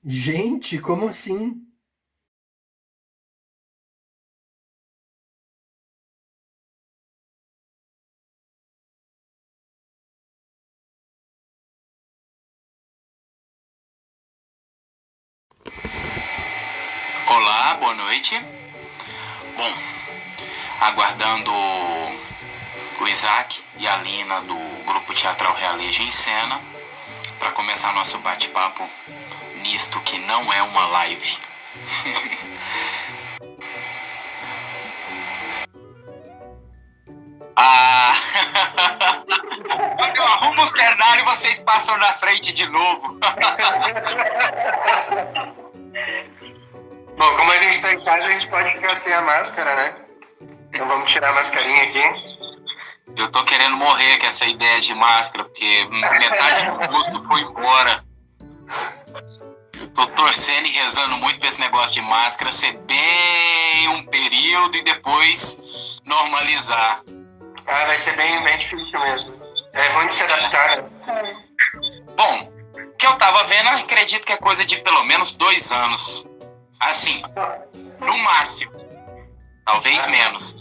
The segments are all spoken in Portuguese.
Gente, como assim? Olá, boa noite. Bom, aguardando o Isaac e a Lina do Grupo Teatral Realejo em Cena para começar nosso bate-papo nisto que não é uma live. Ah! Quando eu arrumo o cenário, vocês passam na frente de novo. Bom, como a gente está em casa, a gente pode ficar sem a máscara, né? Então vamos tirar a mascarinha aqui. Eu tô querendo morrer com essa ideia de máscara, porque metade do rosto foi embora. Eu tô torcendo e rezando muito pra esse negócio de máscara ser bem um período e depois normalizar. Ah, vai ser bem difícil mesmo. É ruim de se adaptar, né? Bom, o que eu tava vendo, eu acredito que é coisa de pelo menos 2 anos. Assim, no máximo. Talvez menos.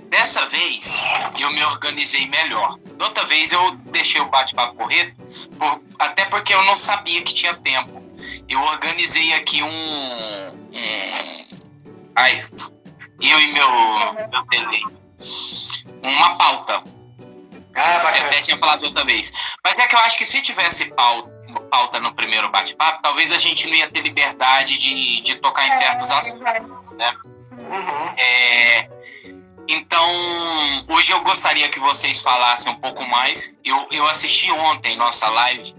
Dessa vez, eu me organizei melhor. Da outra vez, eu deixei o bate-papo correr, até porque eu não sabia que tinha tempo. Eu organizei aqui eu e meu delay. Uma pauta. Ah, Eu bacana. até tinha falado outra vez. Mas é que eu acho que se tivesse pauta no primeiro bate-papo, talvez a gente não ia ter liberdade de tocar em certos assuntos, né? Uhum. Então, hoje eu gostaria que vocês falassem um pouco mais. Eu assisti ontem nossa live,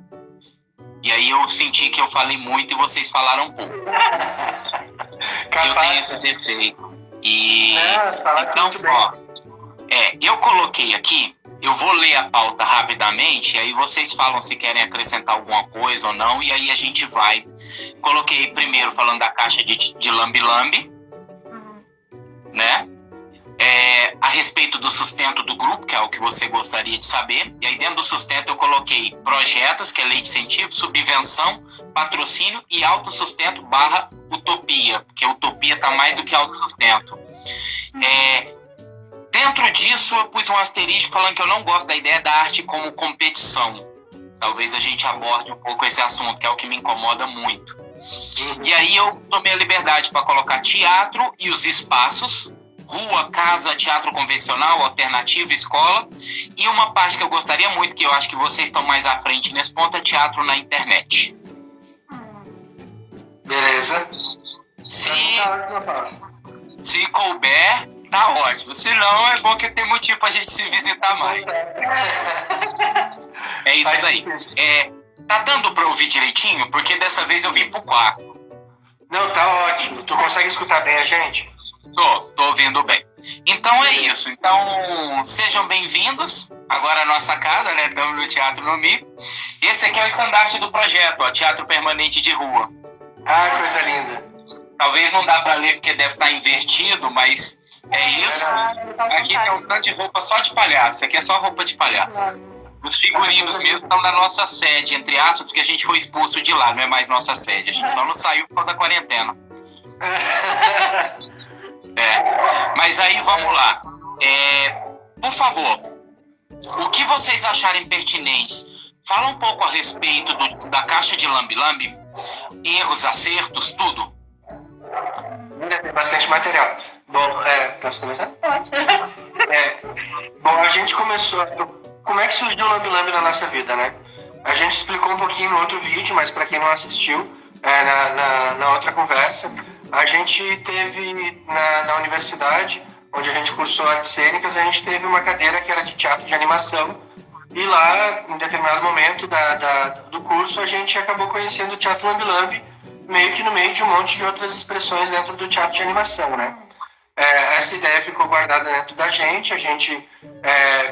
e aí eu senti que eu falei muito e vocês falaram um pouco. Eu tenho Capaz. esse defeito. E Falasse então, muito bem. ó, eu coloquei aqui, eu vou ler a pauta rapidamente, e aí vocês falam se querem acrescentar alguma coisa ou não, e aí a gente vai. Coloquei primeiro falando da caixa de lambe-lambe, né? A respeito do sustento do grupo, que é o que você gostaria de saber. E aí dentro do sustento eu coloquei projetos, que é lei de incentivo, subvenção, patrocínio e autossustento barra utopia, porque utopia está mais do que autossustento. Dentro disso eu pus um asterisco falando que eu não gosto da ideia da arte como competição. Talvez a gente aborde um pouco esse assunto, que é o que me incomoda muito. E aí eu tomei a liberdade para colocar teatro e os espaços, rua, casa, teatro convencional, alternativo, escola. E uma parte que eu gostaria muito, que eu acho que vocês estão mais à frente nesse ponto, é teatro na internet. Beleza. Se couber, tá ótimo. Se não, é bom que tem motivo pra gente se visitar mais. É isso daí. Tá dando pra ouvir direitinho? Porque dessa vez eu vim pro quarto. Não, tá ótimo. Tu consegue escutar bem a gente? Tô ouvindo bem. Então é isso. Então, sejam bem-vindos. Agora a nossa casa, né? Estamos no Teatro Nomi. Esse aqui é o estandarte do projeto, ó, Teatro Permanente de Rua. Ah, coisa linda. Talvez não dá para ler porque deve estar invertido, mas é isso. Aqui tem um tanto de roupa só de palhaço. Aqui é só roupa de palhaço. Os figurinos mesmo estão na nossa sede, entre aspas, porque a gente foi expulso de lá, não é mais nossa sede. A gente só não saiu por causa da quarentena. Mas aí vamos lá. Por favor, o que vocês acharem pertinentes? Fala um pouco a respeito da caixa de lambe-lambe, erros, acertos, tudo. Ainda tem bastante material. Bom, posso começar? Pode. Bom, a gente começou. Como é que surgiu o Lambi Lambi na nossa vida, né? A gente explicou um pouquinho no outro vídeo, mas para quem não assistiu, na outra conversa, a gente teve na universidade, onde a gente cursou artes cênicas, a gente teve uma cadeira que era de teatro de animação. E lá, em determinado momento do curso, a gente acabou conhecendo o Teatro Lambi Lambi, meio que no meio de um monte de outras expressões dentro do teatro de animação, né? Essa ideia ficou guardada dentro da gente, a gente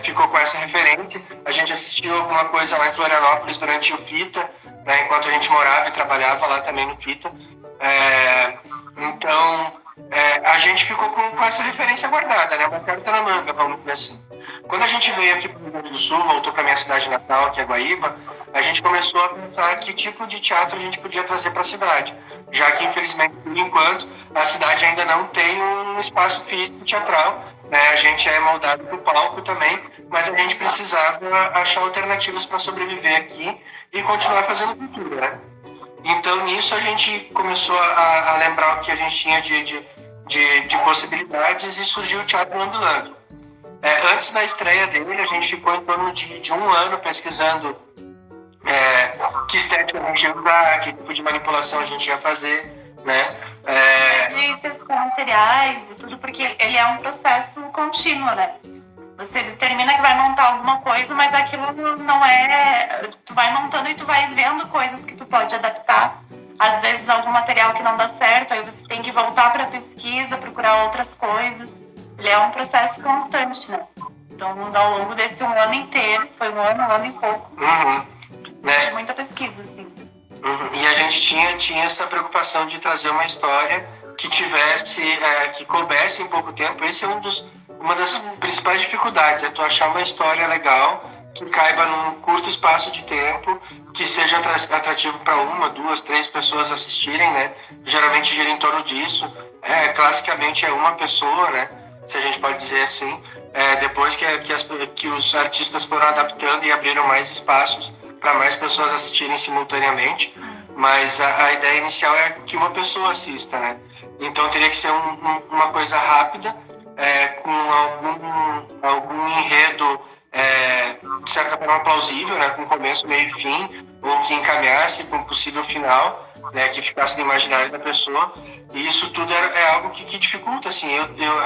ficou com essa referente, a gente assistiu alguma coisa lá em Florianópolis durante o FITA, né, enquanto a gente morava e trabalhava lá também no FITA. Então, a gente ficou com essa referência guardada, né, uma carta na manga, vamos dizer assim. Quando a gente veio aqui para o Rio Grande do Sul, voltou para minha cidade natal, que é Guaíba, a gente começou a pensar que tipo de teatro a gente podia trazer para a cidade, já que, infelizmente, por enquanto, a cidade ainda não tem um espaço físico teatral, né? A gente é moldado para o palco também, mas a gente precisava achar alternativas para sobreviver aqui e continuar fazendo cultura, né? Então, nisso, a gente começou a lembrar o que a gente tinha de possibilidades e surgiu o Teatro Lambi Lambi. Antes da estreia dele, a gente ficou em torno de um ano pesquisando que estética a gente ia usar, que tipo de manipulação a gente ia fazer, né? De testar materiais e tudo, porque ele é um processo contínuo, né? Você determina que vai montar alguma coisa, mas aquilo não é... Tu vai montando e tu vai vendo coisas que tu pode adaptar. Às vezes algum material que não dá certo, aí você tem que voltar para a pesquisa, procurar outras coisas. Ele é um processo constante, né? Então, ao longo desse um ano inteiro, foi um ano e pouco, Né? de muita pesquisa, assim. E a gente tinha essa preocupação de trazer uma história que tivesse, que coubesse em pouco tempo. Esse é uma das principais dificuldades, é tu achar uma história legal que caiba num curto espaço de tempo, que seja atrativo para uma, duas, três pessoas assistirem, né? Geralmente gira em torno disso. Classicamente é uma pessoa, né? Se a gente pode dizer assim. Depois que os artistas foram adaptando e abriram mais espaços para mais pessoas assistirem simultaneamente, mas a ideia inicial é que uma pessoa assista, né? Então teria que ser uma coisa rápida, com algum enredo de certa forma plausível, né? Com começo, meio e fim, ou que encaminhasse para um possível final, né? Que ficasse no imaginário da pessoa. E isso tudo é algo que dificulta, assim.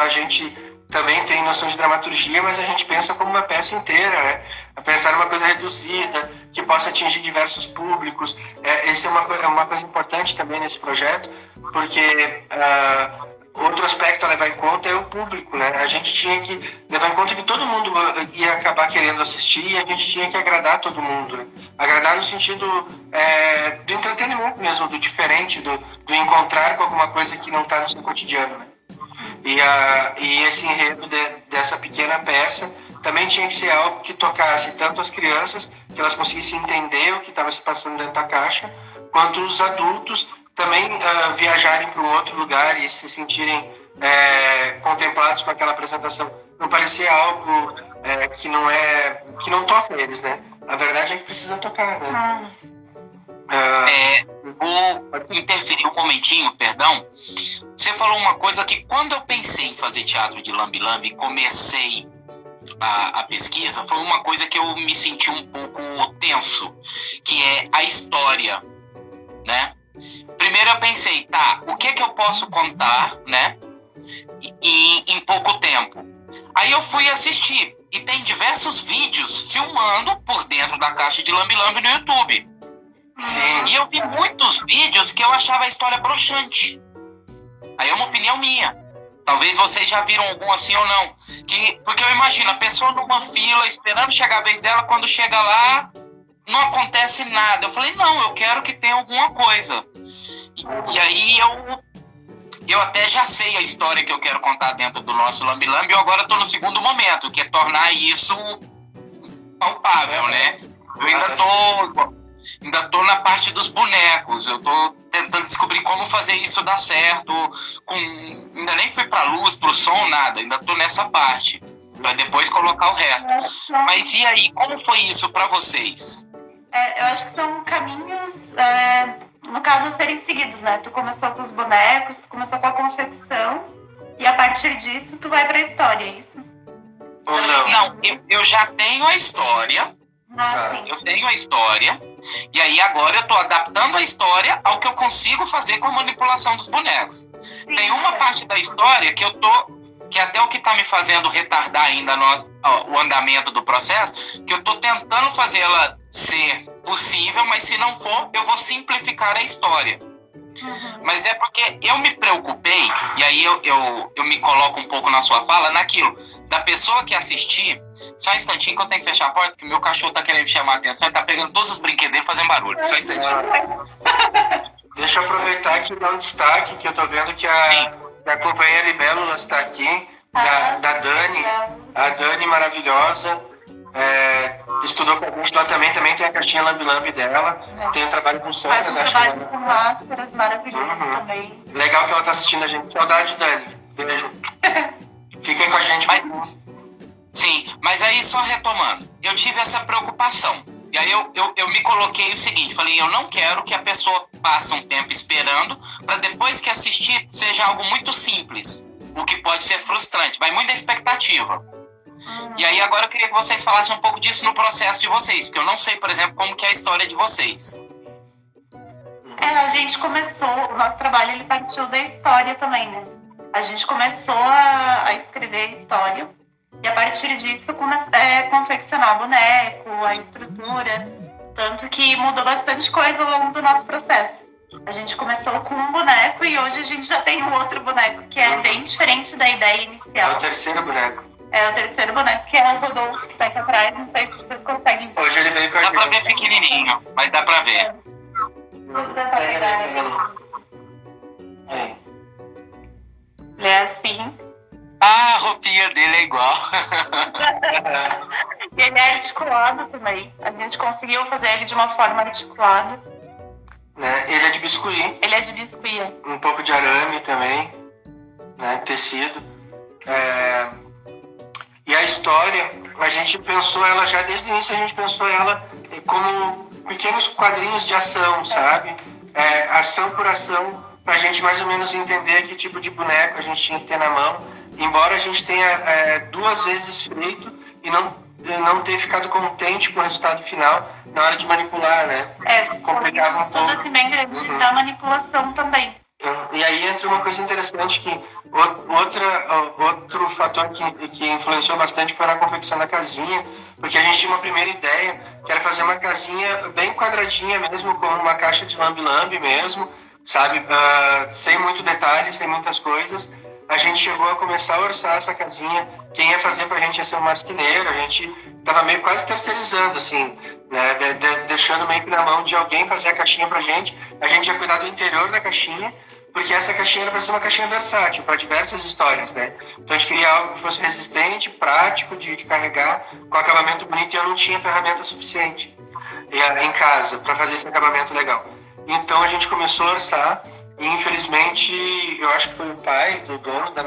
A gente também tem noção de dramaturgia, mas a gente pensa como uma peça inteira, né? Pensar numa coisa reduzida, que possa atingir diversos públicos. Essa é uma coisa importante também nesse projeto, porque outro aspecto a levar em conta é o público, né? A gente tinha que levar em conta que todo mundo ia acabar querendo assistir e a gente tinha que agradar todo mundo, né? Agradar no sentido do entretenimento mesmo, do diferente, do encontrar com alguma coisa que não está no seu cotidiano, né? E esse enredo dessa pequena peça também tinha que ser algo que tocasse tanto as crianças, que elas conseguissem entender o que estava se passando dentro da caixa, quanto os adultos também viajarem para um outro lugar e se sentirem contemplados com aquela apresentação. Não parecer algo que não toca eles, né? A verdade é que precisa tocar, né? Vou interferir um momentinho, perdão. Você falou uma coisa que quando eu pensei em fazer teatro de Lambi Lambi, comecei a pesquisa, foi uma coisa que eu me senti um pouco tenso, que é a história, né? Primeiro eu pensei, o que eu posso contar, né? Em pouco tempo. Aí eu fui assistir e tem diversos vídeos filmando por dentro da caixa de Lambi Lambi no YouTube. Sim. E eu vi muitos vídeos que eu achava a história broxante. Aí é uma opinião minha. Talvez vocês já viram algum assim ou não. Porque eu imagino a pessoa numa fila esperando chegar a vez dela, quando chega lá, não acontece nada. Eu falei, não, eu quero que tenha alguma coisa. E aí eu até já sei a história que eu quero contar dentro do nosso Lambi Lambi. Eu agora estou no segundo momento, que é tornar isso palpável, né? Eu ainda tô na parte dos bonecos. Eu tô tentando descobrir como fazer isso dar certo. Ainda nem fui pra luz, pro som, nada. Ainda tô nessa parte, pra depois colocar o resto. Mas e aí, como foi isso pra vocês? Eu acho que são caminhos, no caso, a serem seguidos, né? Tu começou com os bonecos, tu começou com a confecção, e a partir disso tu vai pra história, é isso? Ou não? Não, eu já tenho a história. Sim. Eu tenho a história, e aí agora eu tô adaptando a história ao que eu consigo fazer com a manipulação dos bonecos. Sim, Tem uma parte da história que até o que tá me fazendo retardar ainda o andamento do processo, que eu tô tentando fazer ela ser possível, mas se não for, eu vou simplificar a história. Mas é porque eu me preocupei, e aí eu me coloco um pouco na sua fala, naquilo, da pessoa que assistir. Só um instantinho que eu tenho que fechar a porta, porque meu cachorro tá querendo me chamar a atenção e tá pegando todos os brinquedos dele fazendo barulho. Só um instantinho. Deixa eu aproveitar aqui e dar um destaque, que eu tô vendo que a companheira Libélula está aqui, da Dani, a Dani maravilhosa, estudou com a gente lá também tem a caixinha Lambi Lambi dela, tem um trabalho com Faz sombras, um acho trabalho que com máscaras maravilhoso também. legal que ela tá assistindo a gente. Saudade, Dani. Beijo. Fiquem com a gente. Sim, mas aí só retomando, eu tive essa preocupação. E aí eu me coloquei o seguinte, falei, eu não quero que a pessoa passe um tempo esperando para depois que assistir seja algo muito simples, o que pode ser frustrante, vai muito da expectativa. E aí agora eu queria que vocês falassem um pouco disso no processo de vocês, porque eu não sei, por exemplo, como que é a história de vocês. A gente começou, o nosso trabalho ele partiu da história também, né? A gente começou a escrever a história e a partir disso confeccionar o boneco, a estrutura, tanto que mudou bastante coisa ao longo do nosso processo. A gente começou com um boneco e hoje a gente já tem um outro boneco que é bem diferente da ideia inicial. É o terceiro boneco. É o terceiro boneco, que é o Rodolfo, que tá aqui atrás, não sei se vocês conseguem ver. Hoje ele veio com a Dá gente. pra ver pequenininho, mas dá pra ver. Aí. Ele é assim. Ah, a roupinha dele é igual. E ele é articulado também. A gente conseguiu fazer ele de uma forma articulada. Né? Ele é de biscuit, Ele é de biscuit. um pouco de arame também, né? Tecido. E a história, a gente pensou ela já desde o início, a gente pensou ela como pequenos quadrinhos de ação, sabe? Ação por ação, pra gente mais ou menos entender que tipo de boneco a gente tinha que ter na mão. Embora a gente tenha 2 vezes feito e não ter ficado contente com o resultado final na hora de manipular, né? Complicava um pouco. Assim bem grande da manipulação também. E aí entra uma coisa interessante que outro fator que influenciou bastante foi na confecção da casinha, porque a gente tinha uma primeira ideia, que era fazer uma casinha bem quadradinha mesmo, como uma caixa de lambi-lambi mesmo, sabe? Sem muito detalhe, sem muitas coisas. A gente chegou a começar a orçar essa casinha. Quem ia fazer pra gente ia ser um marceneiro. A gente tava meio quase terceirizando, assim, né? Deixando meio que na mão de alguém fazer a caixinha pra gente. A gente ia cuidar do interior da caixinha, porque essa caixinha era para ser uma caixinha versátil, para diversas histórias, né? Então a gente queria algo que fosse resistente, prático de carregar, com acabamento bonito, e eu não tinha ferramenta suficiente em casa para fazer esse acabamento legal. Então a gente começou a orçar, e infelizmente, eu acho que foi o pai do dono da...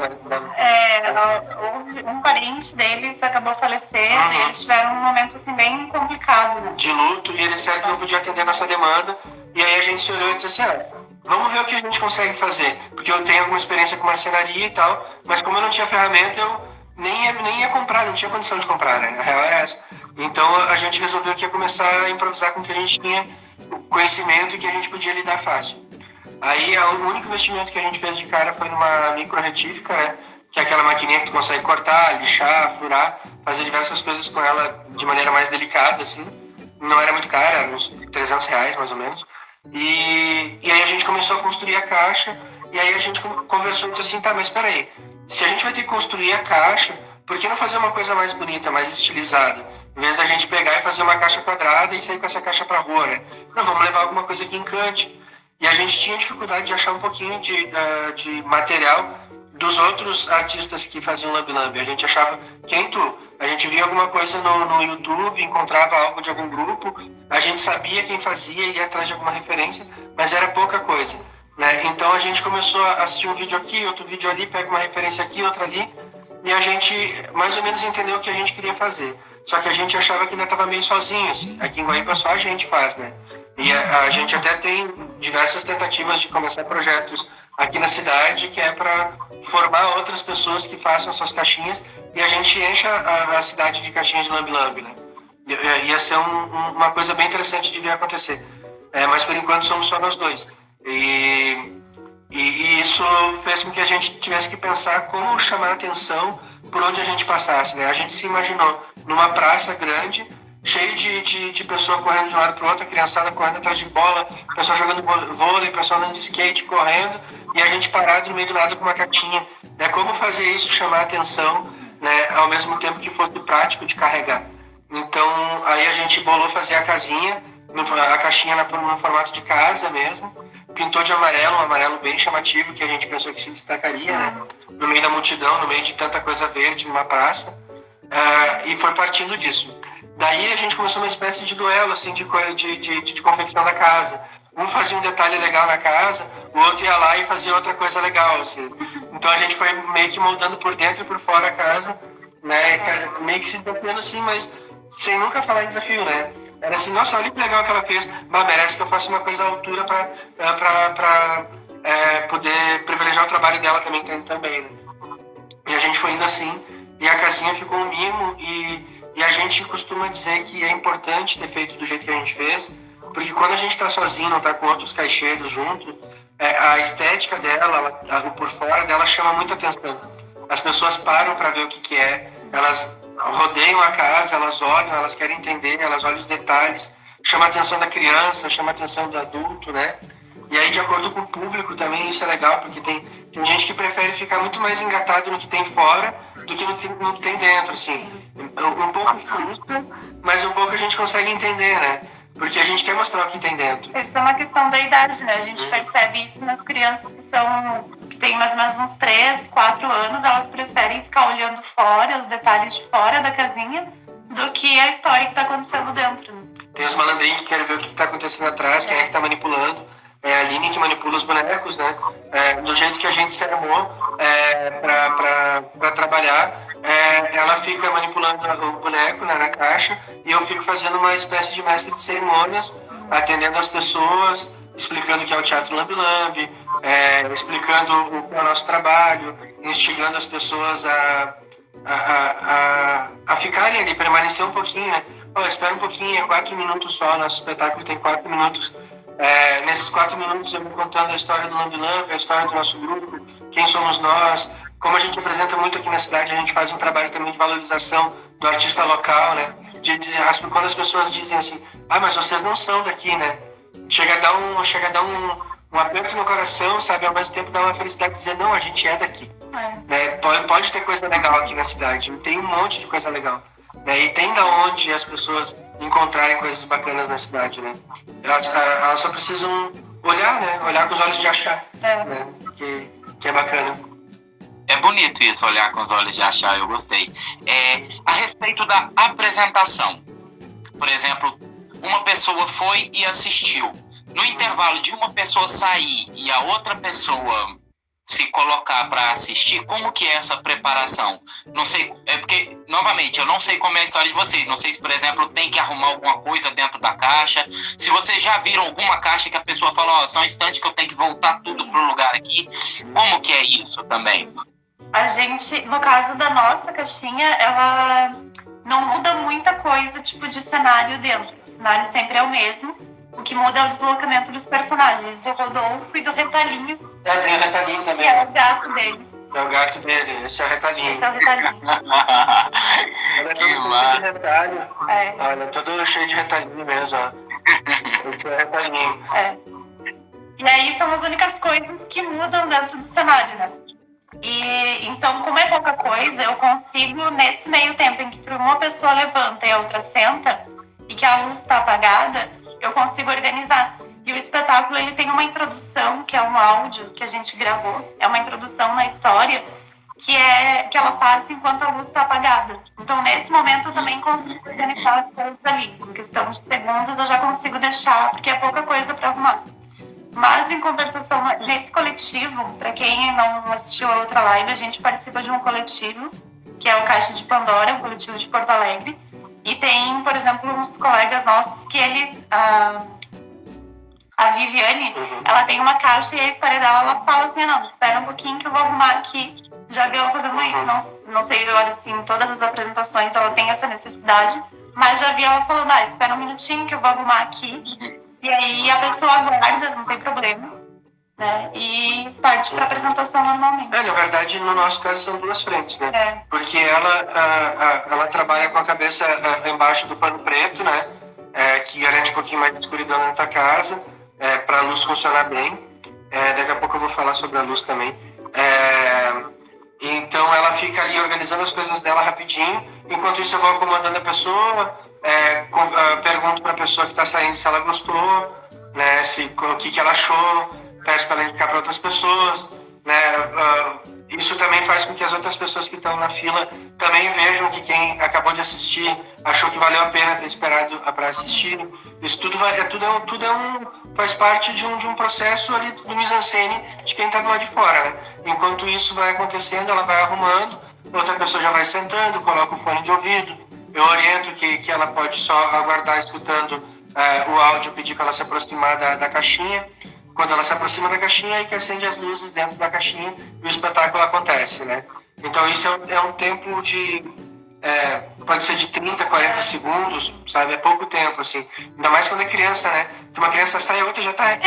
Um parente deles acabou falecendo e eles tiveram um momento assim bem complicado, né? De luto, e eles disseram que não podia atender a nossa demanda, e aí a gente se olhou e disse assim, vamos ver o que a gente consegue fazer, porque eu tenho alguma experiência com marcenaria e tal, mas como eu não tinha ferramenta, eu nem ia comprar, não tinha condição de comprar, né? A real era essa. Então a gente resolveu que ia começar a improvisar com o que a gente tinha conhecimento e que a gente podia lidar fácil. Aí o único investimento que a gente fez de cara foi numa micro retífica, né? Que é aquela maquininha que tu consegue cortar, lixar, furar, fazer diversas coisas com ela de maneira mais delicada, assim. Não era muito cara, era uns R$300 mais ou menos. E aí a gente começou a construir a caixa, e aí a gente conversou e disse assim, tá, mas peraí, se a gente vai ter que construir a caixa, por que não fazer uma coisa mais bonita, mais estilizada? Em vez da gente pegar e fazer uma caixa quadrada e sair com essa caixa pra rua, né? Não, vamos levar alguma coisa que encante. E a gente tinha dificuldade de achar um pouquinho de material dos outros artistas que faziam lambi-lambi. A gente achava, que nem tu, a gente via alguma coisa no YouTube, encontrava algo de algum grupo, a gente sabia quem fazia, ia atrás de alguma referência, mas era pouca coisa, né? Então a gente começou a assistir um vídeo aqui, outro vídeo ali, pega uma referência aqui, outra ali, e a gente mais ou menos entendeu o que a gente queria fazer. Só que a gente achava que ainda estava meio sozinho, assim. Aqui em Guaíba só a gente faz, né? E a gente até tem diversas tentativas de começar projetos aqui na cidade, que é para formar outras pessoas que façam suas caixinhas, e a gente encha a cidade de caixinhas de lambi-lambi, né? Ia ser uma coisa bem interessante de ver acontecer. Mas por enquanto somos só nós dois. E isso fez com que a gente tivesse que pensar como chamar a atenção por onde a gente passasse, né? A gente se imaginou numa praça grande, cheio de pessoa correndo de um lado para o outro, a criançada correndo atrás de bola, pessoal jogando vôlei, pessoal andando de skate, correndo, e a gente parado no meio do nada com uma caixinha, né? Como fazer isso chamar a atenção, né? Ao mesmo tempo que fosse prático de carregar. Então, aí a gente bolou fazer a casinha, a caixinha no formato de casa mesmo, pintou de amarelo, um amarelo bem chamativo, que a gente pensou que se destacaria, né? No meio da multidão, no meio de tanta coisa verde, numa praça. E foi partindo disso. Daí a gente começou uma espécie de duelo, assim, de confecção da casa. Um fazia um detalhe legal na casa, o outro ia lá e fazia outra coisa legal, assim. Então a gente foi meio que moldando por dentro e por fora a casa, né? Meio que se desafiando, assim, mas sem nunca falar em desafio, né? Era assim, nossa, olha que legal que ela fez. Mas merece que eu faça uma coisa à altura para poder privilegiar o trabalho dela também, né? E a gente foi indo assim, e a casinha ficou um mimo, e a gente costuma dizer que é importante ter feito do jeito que a gente fez, porque quando a gente está sozinho, não está com outros caixeiros junto, a estética dela, por fora dela chama muita atenção. As pessoas param para ver o que é, elas rodeiam a casa, elas olham, elas querem entender, elas olham os detalhes, chama a atenção da criança, chama a atenção do adulto, né? E aí, de acordo com o público também, isso é legal, porque tem gente que prefere ficar muito mais engatado no que tem fora do que no que tem dentro, assim. Um pouco frustra, mas um pouco a gente consegue entender, né? Porque a gente quer mostrar o que tem dentro. Isso é uma questão da idade, né? A gente percebe isso nas crianças que têm mais ou menos uns 3, 4 anos, elas preferem ficar olhando fora, os detalhes de fora da casinha, do que a história que está acontecendo dentro. Né? Tem os malandrinhos que querem ver o que está acontecendo atrás, quem é que está manipulando. É a Aline que manipula os bonecos, né? Do jeito que a gente se armou para trabalhar, ela fica manipulando o boneco, né, na caixa, e eu fico fazendo uma espécie de mestre de cerimônias, atendendo as pessoas, explicando o que é o Teatro Lambe Lambe, explicando o que é o nosso trabalho, instigando as pessoas a ficarem ali, permanecer um pouquinho, né? Espera um pouquinho, é 4 minutos só, nosso espetáculo tem 4 minutos. Nesses 4 minutos eu vou contando a história do Lambe Lambe, a história do nosso grupo, quem somos nós. Como a gente apresenta muito aqui na cidade, a gente faz um trabalho também de valorização do artista local, né? Quando as pessoas dizem assim, mas vocês não são daqui, né? Chega a dar um aperto no coração, sabe? Ao mesmo tempo dá uma felicidade de dizer, não, a gente é daqui. Né? Pode ter coisa legal aqui na cidade, tem um monte de coisa legal. Né? E tem da onde as pessoas encontrarem coisas bacanas na cidade, né? Elas só precisam olhar, né? Olhar com os olhos de achar, né? Que é bacana. É bonito isso, olhar com os olhos de achar, eu gostei. A respeito da apresentação, por exemplo, uma pessoa foi e assistiu. No intervalo de uma pessoa sair e a outra pessoa se colocar para assistir, como que é essa preparação? Não sei, porque, novamente, eu não sei como é a história de vocês. Não sei se, por exemplo, tem que arrumar alguma coisa dentro da caixa. Se vocês já viram alguma caixa que a pessoa fala, só um instante que eu tenho que voltar tudo pro lugar aqui. Como que é isso também? A gente, no caso da nossa caixinha, ela não muda muita coisa, tipo, de cenário dentro. O cenário sempre é o mesmo. O que muda é o deslocamento dos personagens, do Rodolfo e do Retalhinho. Tem o Retalhinho também. Que é o gato dele. É o gato dele, esse é o Retalhinho. Esse é o Retalhinho. Ele é todo cheio de retalho. Olha, todo cheio de retalhinho mesmo, ó. Esse é o Retalhinho. E aí são as únicas coisas que mudam dentro do cenário, né? E então, como é pouca coisa, eu consigo, nesse meio tempo em que uma pessoa levanta e a outra senta, e que a luz está apagada, eu consigo organizar. E o espetáculo, ele tem uma introdução, que é um áudio que a gente gravou, é uma introdução na história, que ela passa enquanto a luz está apagada. Então, nesse momento, eu também consigo organizar as coisas ali. Em questão de segundos, eu já consigo deixar, porque é pouca coisa para arrumar. Mas, em compensação, nesse coletivo, para quem não assistiu a outra live, a gente participa de um coletivo, que é o Caixa de Pandora, um coletivo de Porto Alegre. E tem, por exemplo, uns colegas nossos que eles... A Viviane, ela tem uma caixa e a história dela, ela fala assim, não, espera um pouquinho que eu vou arrumar aqui. Já vi ela fazendo isso, não sei agora, assim, todas as apresentações ela tem essa necessidade, mas já vi ela falando, espera um minutinho que eu vou arrumar aqui. E aí a pessoa aguarda, não tem problema, né? E parte para apresentação normalmente. Na verdade, no nosso caso, são duas frentes, né? Porque ela trabalha com a cabeça embaixo do pano preto, né? Que garante um pouquinho mais de escuridão na tua casa, para a luz funcionar bem. Daqui a pouco eu vou falar sobre a luz também. Então ela fica ali organizando as coisas dela rapidinho. Enquanto isso eu vou acomodando a pessoa, pergunto para a pessoa que está saindo se ela gostou, né, o que ela achou, peço para ela indicar para outras pessoas, né, isso também faz com que as outras pessoas que estão na fila também vejam que quem acabou de assistir achou que valeu a pena ter esperado para assistir. Isso tudo faz parte de um processo ali do mise-en-scène de quem está do lado de fora, né? Enquanto isso vai acontecendo, ela vai arrumando, outra pessoa já vai sentando, coloca o fone de ouvido. Eu oriento que ela pode só aguardar escutando o áudio, pedir para ela se aproximar da caixinha. Quando ela se aproxima da caixinha, aí que acende as luzes dentro da caixinha e o espetáculo acontece, né? Então isso é um tempo de... pode ser de 30, 40 segundos, sabe? É pouco tempo, assim. Ainda mais quando é criança, né? Que uma criança sai, a outra já tá...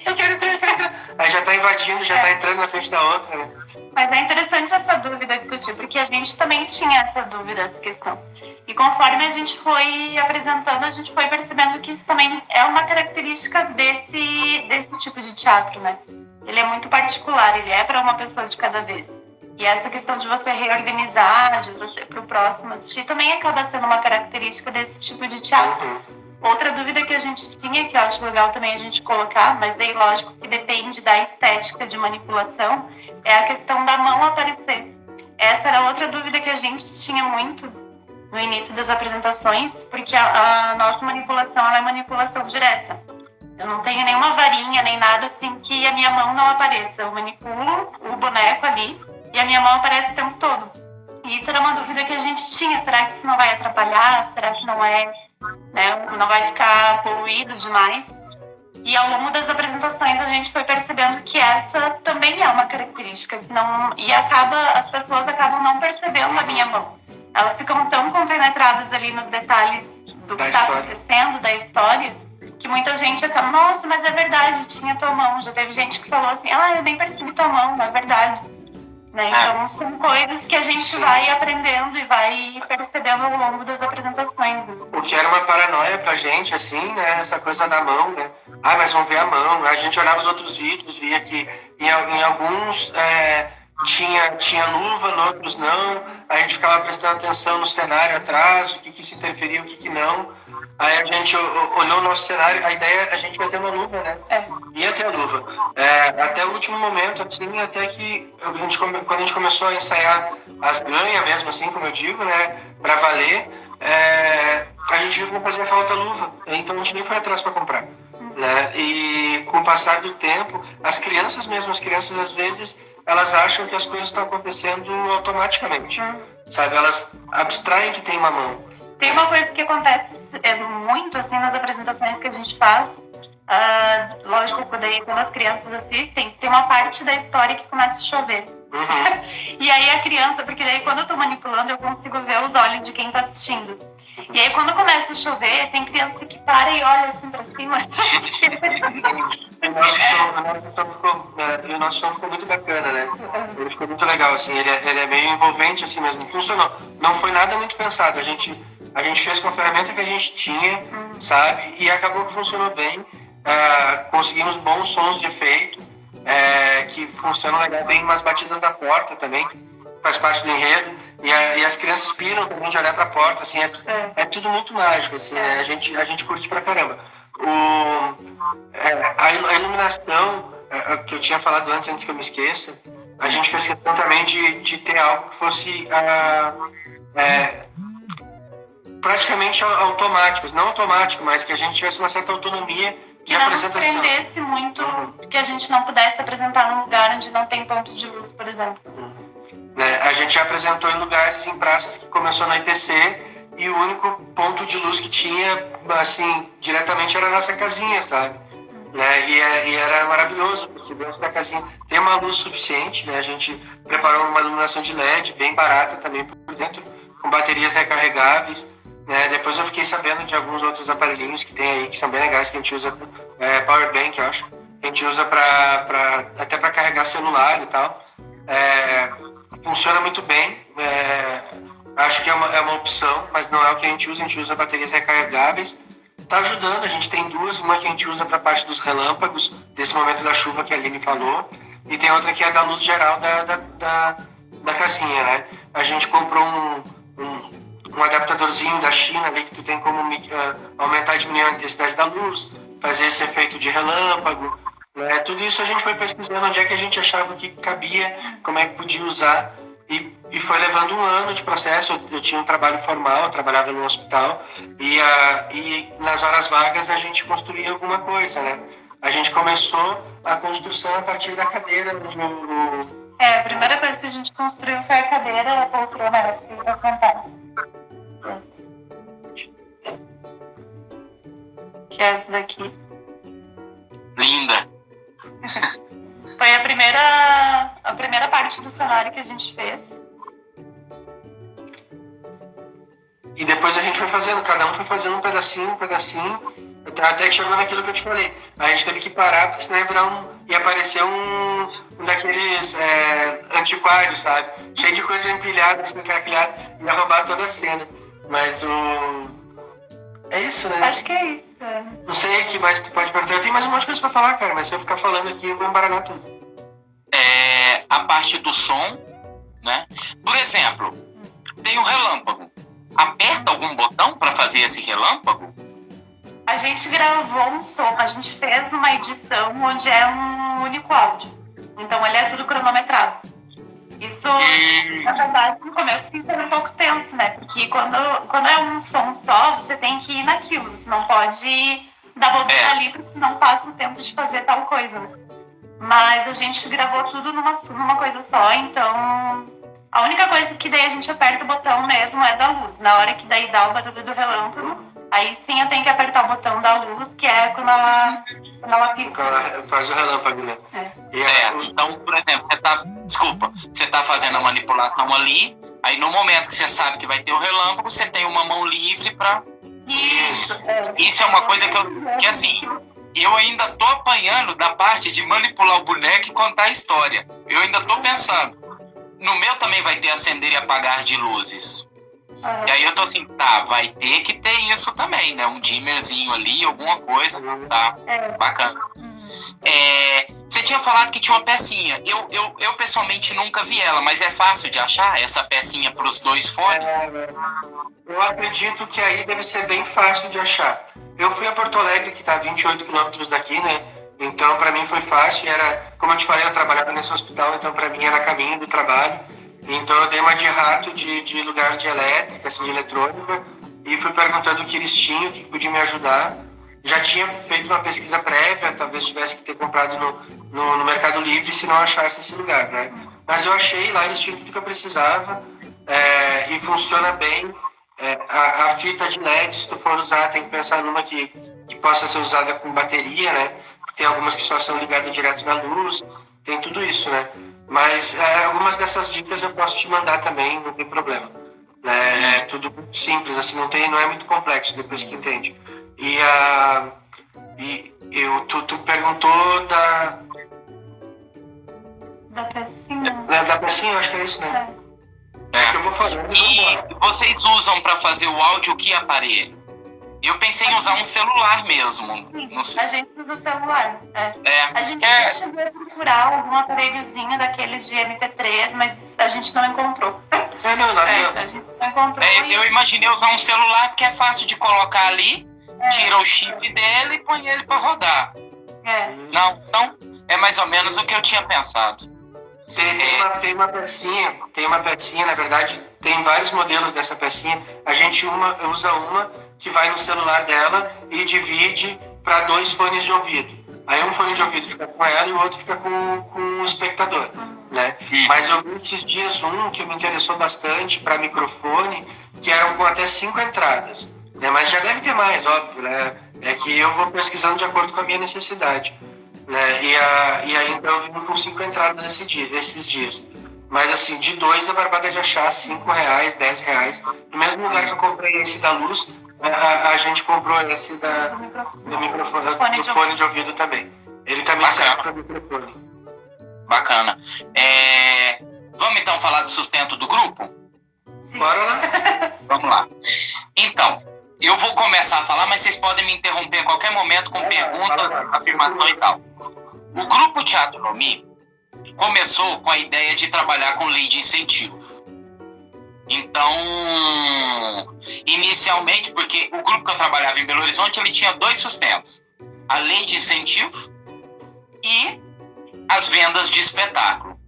eu quero entrar. Aí já tá invadindo, já tá entrando na frente da outra, né? Mas é interessante essa dúvida que tu tinha, porque a gente também tinha essa dúvida, essa questão. E conforme a gente foi apresentando, a gente foi percebendo que isso também é uma característica desse tipo de teatro, né? Ele é muito particular, ele é para uma pessoa de cada vez. E essa questão de você reorganizar, de você para o próximo assistir, também acaba sendo uma característica desse tipo de teatro. Outra dúvida que a gente tinha, que eu acho legal também a gente colocar, mas daí lógico que depende da estética de manipulação, é a questão da mão aparecer. Essa era outra dúvida que a gente tinha muito no início das apresentações, porque a nossa manipulação ela é manipulação direta. Eu não tenho nenhuma varinha, nem nada assim que a minha mão não apareça. Eu manipulo o boneco ali e a minha mão aparece o tempo todo. E isso era uma dúvida que a gente tinha. Será que isso não vai atrapalhar? Será que não é... não vai ficar poluído demais? E ao longo das apresentações a gente foi percebendo que essa também é uma característica que não, e as pessoas acabam não percebendo a minha mão. Elas ficam tão compenetradas ali nos detalhes do que está acontecendo, da história, que muita gente acaba, nossa, mas é verdade, tinha tua mão. Já teve gente que falou assim, eu nem percebi tua mão, não é verdade. Né? Então são coisas que a gente vai aprendendo e vai percebendo ao longo das apresentações. Né? O que era uma paranoia pra gente, assim, né? Essa coisa da mão, né? Mas vamos ver a mão. A gente olhava os outros vídeos, via que em alguns tinha luva, em outros não. A gente ficava prestando atenção no cenário atrás, o que se interferia, o que não. Aí a gente olhou o nosso cenário, a ideia a gente ia ter uma luva, né? Ia ter a luva. Até o último momento, assim, até que quando a gente começou a ensaiar as ganhas mesmo, assim, como eu digo, né? Pra valer, a gente viu que não fazia falta luva. Então a gente nem foi atrás para comprar. Né? E com o passar do tempo, as crianças às vezes, elas acham que as coisas estão acontecendo automaticamente. Sabe? Elas abstraem que tem uma mão. Tem uma coisa que acontece muito assim nas apresentações que a gente faz. Lógico, quando as crianças assistem, tem uma parte da história que começa a chover. E aí a criança, porque daí quando eu tô manipulando, eu consigo ver os olhos de quem tá assistindo. E aí quando começa a chover, tem criança que para e olha assim pra cima. O nosso som ficou muito bacana, né? Ele ficou muito legal, assim, ele é meio envolvente assim mesmo. Funcionou. Não foi nada muito pensado. A gente fez com a ferramenta que a gente tinha, sabe? E acabou que funcionou bem. Conseguimos bons sons de efeito, que funcionam legal, bem umas batidas na porta também, faz parte do enredo. E as crianças piram também de olhar pra porta, assim, é tudo muito mágico, assim, né? A gente curte pra caramba. A iluminação, que eu tinha falado antes que eu me esqueça, a gente fez questão também de ter algo que fosse praticamente automático, não automático, mas que a gente tivesse uma certa autonomia de apresentação. Que não nos prendesse muito, que a gente não pudesse apresentar num lugar onde não tem ponto de luz, por exemplo. A gente já apresentou em lugares, em praças que começou no ITC, e o único ponto de luz que tinha, assim, diretamente era a nossa casinha, sabe? E era maravilhoso, porque dentro da casinha tem uma luz suficiente, né? A gente preparou uma iluminação de LED, bem barata também por dentro, com baterias recarregáveis. Depois eu fiquei sabendo de alguns outros aparelhinhos que tem aí, que são bem legais, que a gente usa, power bank, eu acho, que a gente usa até para carregar celular e tal. Funciona muito bem, acho que é uma opção, mas não é o que a gente usa baterias recarregáveis. Está ajudando, a gente tem duas, uma que a gente usa para a parte dos relâmpagos, desse momento da chuva que a Aline falou, e tem outra que é da luz geral da casinha, né? A gente comprou um adaptadorzinho da China ali, que tu tem como aumentar e diminuir a intensidade da luz, fazer esse efeito de relâmpago. né? Tudo isso a gente foi pesquisando onde é que a gente achava que cabia, como é que podia usar. E foi levando um ano de processo. Eu tinha um trabalho formal, eu trabalhava no hospital, e nas horas vagas a gente construía alguma coisa, né? A gente começou a construção a partir da cadeira. A primeira coisa que a gente construiu foi a cadeira, a poltrona, que eu cantar. Que é essa daqui. Linda. Foi a primeira parte do cenário que a gente fez. E depois a gente foi fazendo, cada um foi fazendo um pedacinho, até que chegou naquilo que eu te falei. A gente teve que parar, porque senão ia aparecer um daqueles antiquários, sabe? Cheio de coisa empilhada, assim, craquelhada, ia roubar toda a cena. Mas é isso, né? Acho que é isso. Não sei o que mais tu pode perguntar. Eu tenho mais um monte de coisa pra falar, cara, mas se eu ficar falando aqui, eu vou embaralhar tudo. A parte do som, né? Por exemplo, tem o relâmpago. Aperta algum botão para fazer esse relâmpago? A gente gravou um som, a gente fez uma edição onde é um único áudio. Então ele é tudo cronometrado. Isso, na verdade, no começo fica um pouco tenso, né? Porque quando é um som só, você tem que ir naquilo. Você não pode dar bobeira ali, porque não passa o tempo de fazer tal coisa, né? Mas a gente gravou tudo numa coisa só, então a única coisa que daí a gente aperta o botão mesmo é da luz. Na hora que daí dá o barulho do relâmpago, aí sim eu tenho que apertar o botão da luz, que é quando ela pisca. Ela faz o relâmpago, né? Certo. Então, por exemplo, você tá fazendo a manipulação ali, aí no momento que você sabe que vai ter o relâmpago, você tem uma mão livre para... Isso. Isso é uma coisa que assim, eu ainda tô apanhando da parte de manipular o boneco e contar a história. Eu ainda tô pensando. No meu também vai ter acender e apagar de luzes. E aí eu tô assim, vai ter que ter isso também, né? Um dimmerzinho ali, alguma coisa, tá? Bacana. Você tinha falado que tinha uma pecinha. Eu pessoalmente nunca vi ela, mas é fácil de achar essa pecinha para os 2 fones? Eu acredito que aí deve ser bem fácil de achar. Eu fui a Porto Alegre, que tá a 28 quilômetros daqui, né? Então, para mim foi fácil. Como eu te falei, eu trabalhava nesse hospital, então para mim era caminho do trabalho. Então eu dei uma de rato de lugar de elétrica, assim, de eletrônica, e fui perguntando o que eles tinham, o que podia me ajudar. Já tinha feito uma pesquisa prévia, talvez tivesse que ter comprado no Mercado Livre se não achasse esse lugar, né? Mas eu achei lá, eles tinham tudo que eu precisava, e funciona bem. A fita de LED, se tu for usar, tem que pensar numa que possa ser usada com bateria, né? Tem algumas que só são ligadas direto na luz, tem tudo isso, né? Mas algumas dessas dicas eu posso te mandar também, não tem problema. Né? É tudo muito simples, assim, não é muito complexo depois que entende. Tu perguntou Da pecinha. Da pecinha, eu acho que é isso, né? Que eu vou fazer. E vocês usam para fazer o áudio que aparelho? Eu pensei em usar um celular mesmo. A gente usa o celular. A gente chegou a procurar algum aparelhozinho daqueles de MP3, mas a gente não encontrou. A gente não encontrou. Eu imaginei usar um celular porque é fácil de colocar ali, tira o chip dele e põe ele para rodar. Não, então é mais ou menos o que eu tinha pensado. Tem uma pecinha, na verdade, tem vários modelos dessa pecinha. A gente usa uma que vai no celular dela e divide para 2 fones de ouvido. Aí um fone de ouvido fica com ela e o outro fica com o espectador, né? Mas eu vi esses dias um que me interessou bastante para microfone, que eram com até 5 entradas, né? Mas já deve ter mais, óbvio, né? É que eu vou pesquisando de acordo com a minha necessidade, né? E aí então eu vim com 5 entradas esses dias. Mas assim, de 2 a barbada de achar, R$5, R$10. No mesmo lugar que eu comprei esse da luz, a gente comprou esse do microfone, do fone de ouvido também. Ele também serve para microfone. Bacana. Vamos então falar do sustento do grupo? Sim. Bora lá? Vamos lá. Então, eu vou começar a falar, mas vocês podem me interromper a qualquer momento com perguntas, afirmação e tal. O grupo Teatro Nomi começou com a ideia de trabalhar com lei de incentivo. Então, inicialmente, porque o grupo que eu trabalhava em Belo Horizonte, ele tinha 2 sustentos. A lei de incentivo e as vendas de espetáculo.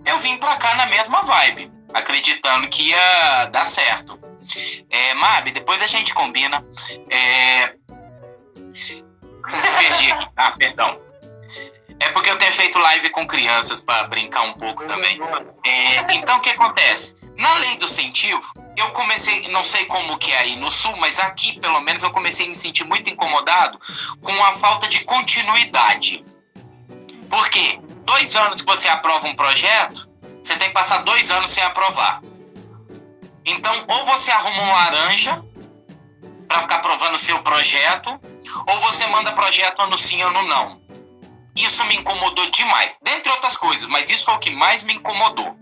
Eu vim pra cá na mesma vibe, acreditando que ia dar certo. Mabi, depois a gente combina. Perdi aqui. Perdão. É porque eu tenho feito live com crianças para brincar um pouco também. Então, o que acontece? Na lei do incentivo, eu comecei, não sei como que é aí no Sul, mas aqui, pelo menos, eu comecei a me sentir muito incomodado com a falta de continuidade. Por quê? 2 anos que você aprova um projeto, você tem que passar 2 anos sem aprovar. Então, ou você arruma um laranja para ficar aprovando o seu projeto, ou você manda projeto ano sim, ano não. Isso me incomodou demais, dentre outras coisas, mas isso foi o que mais me incomodou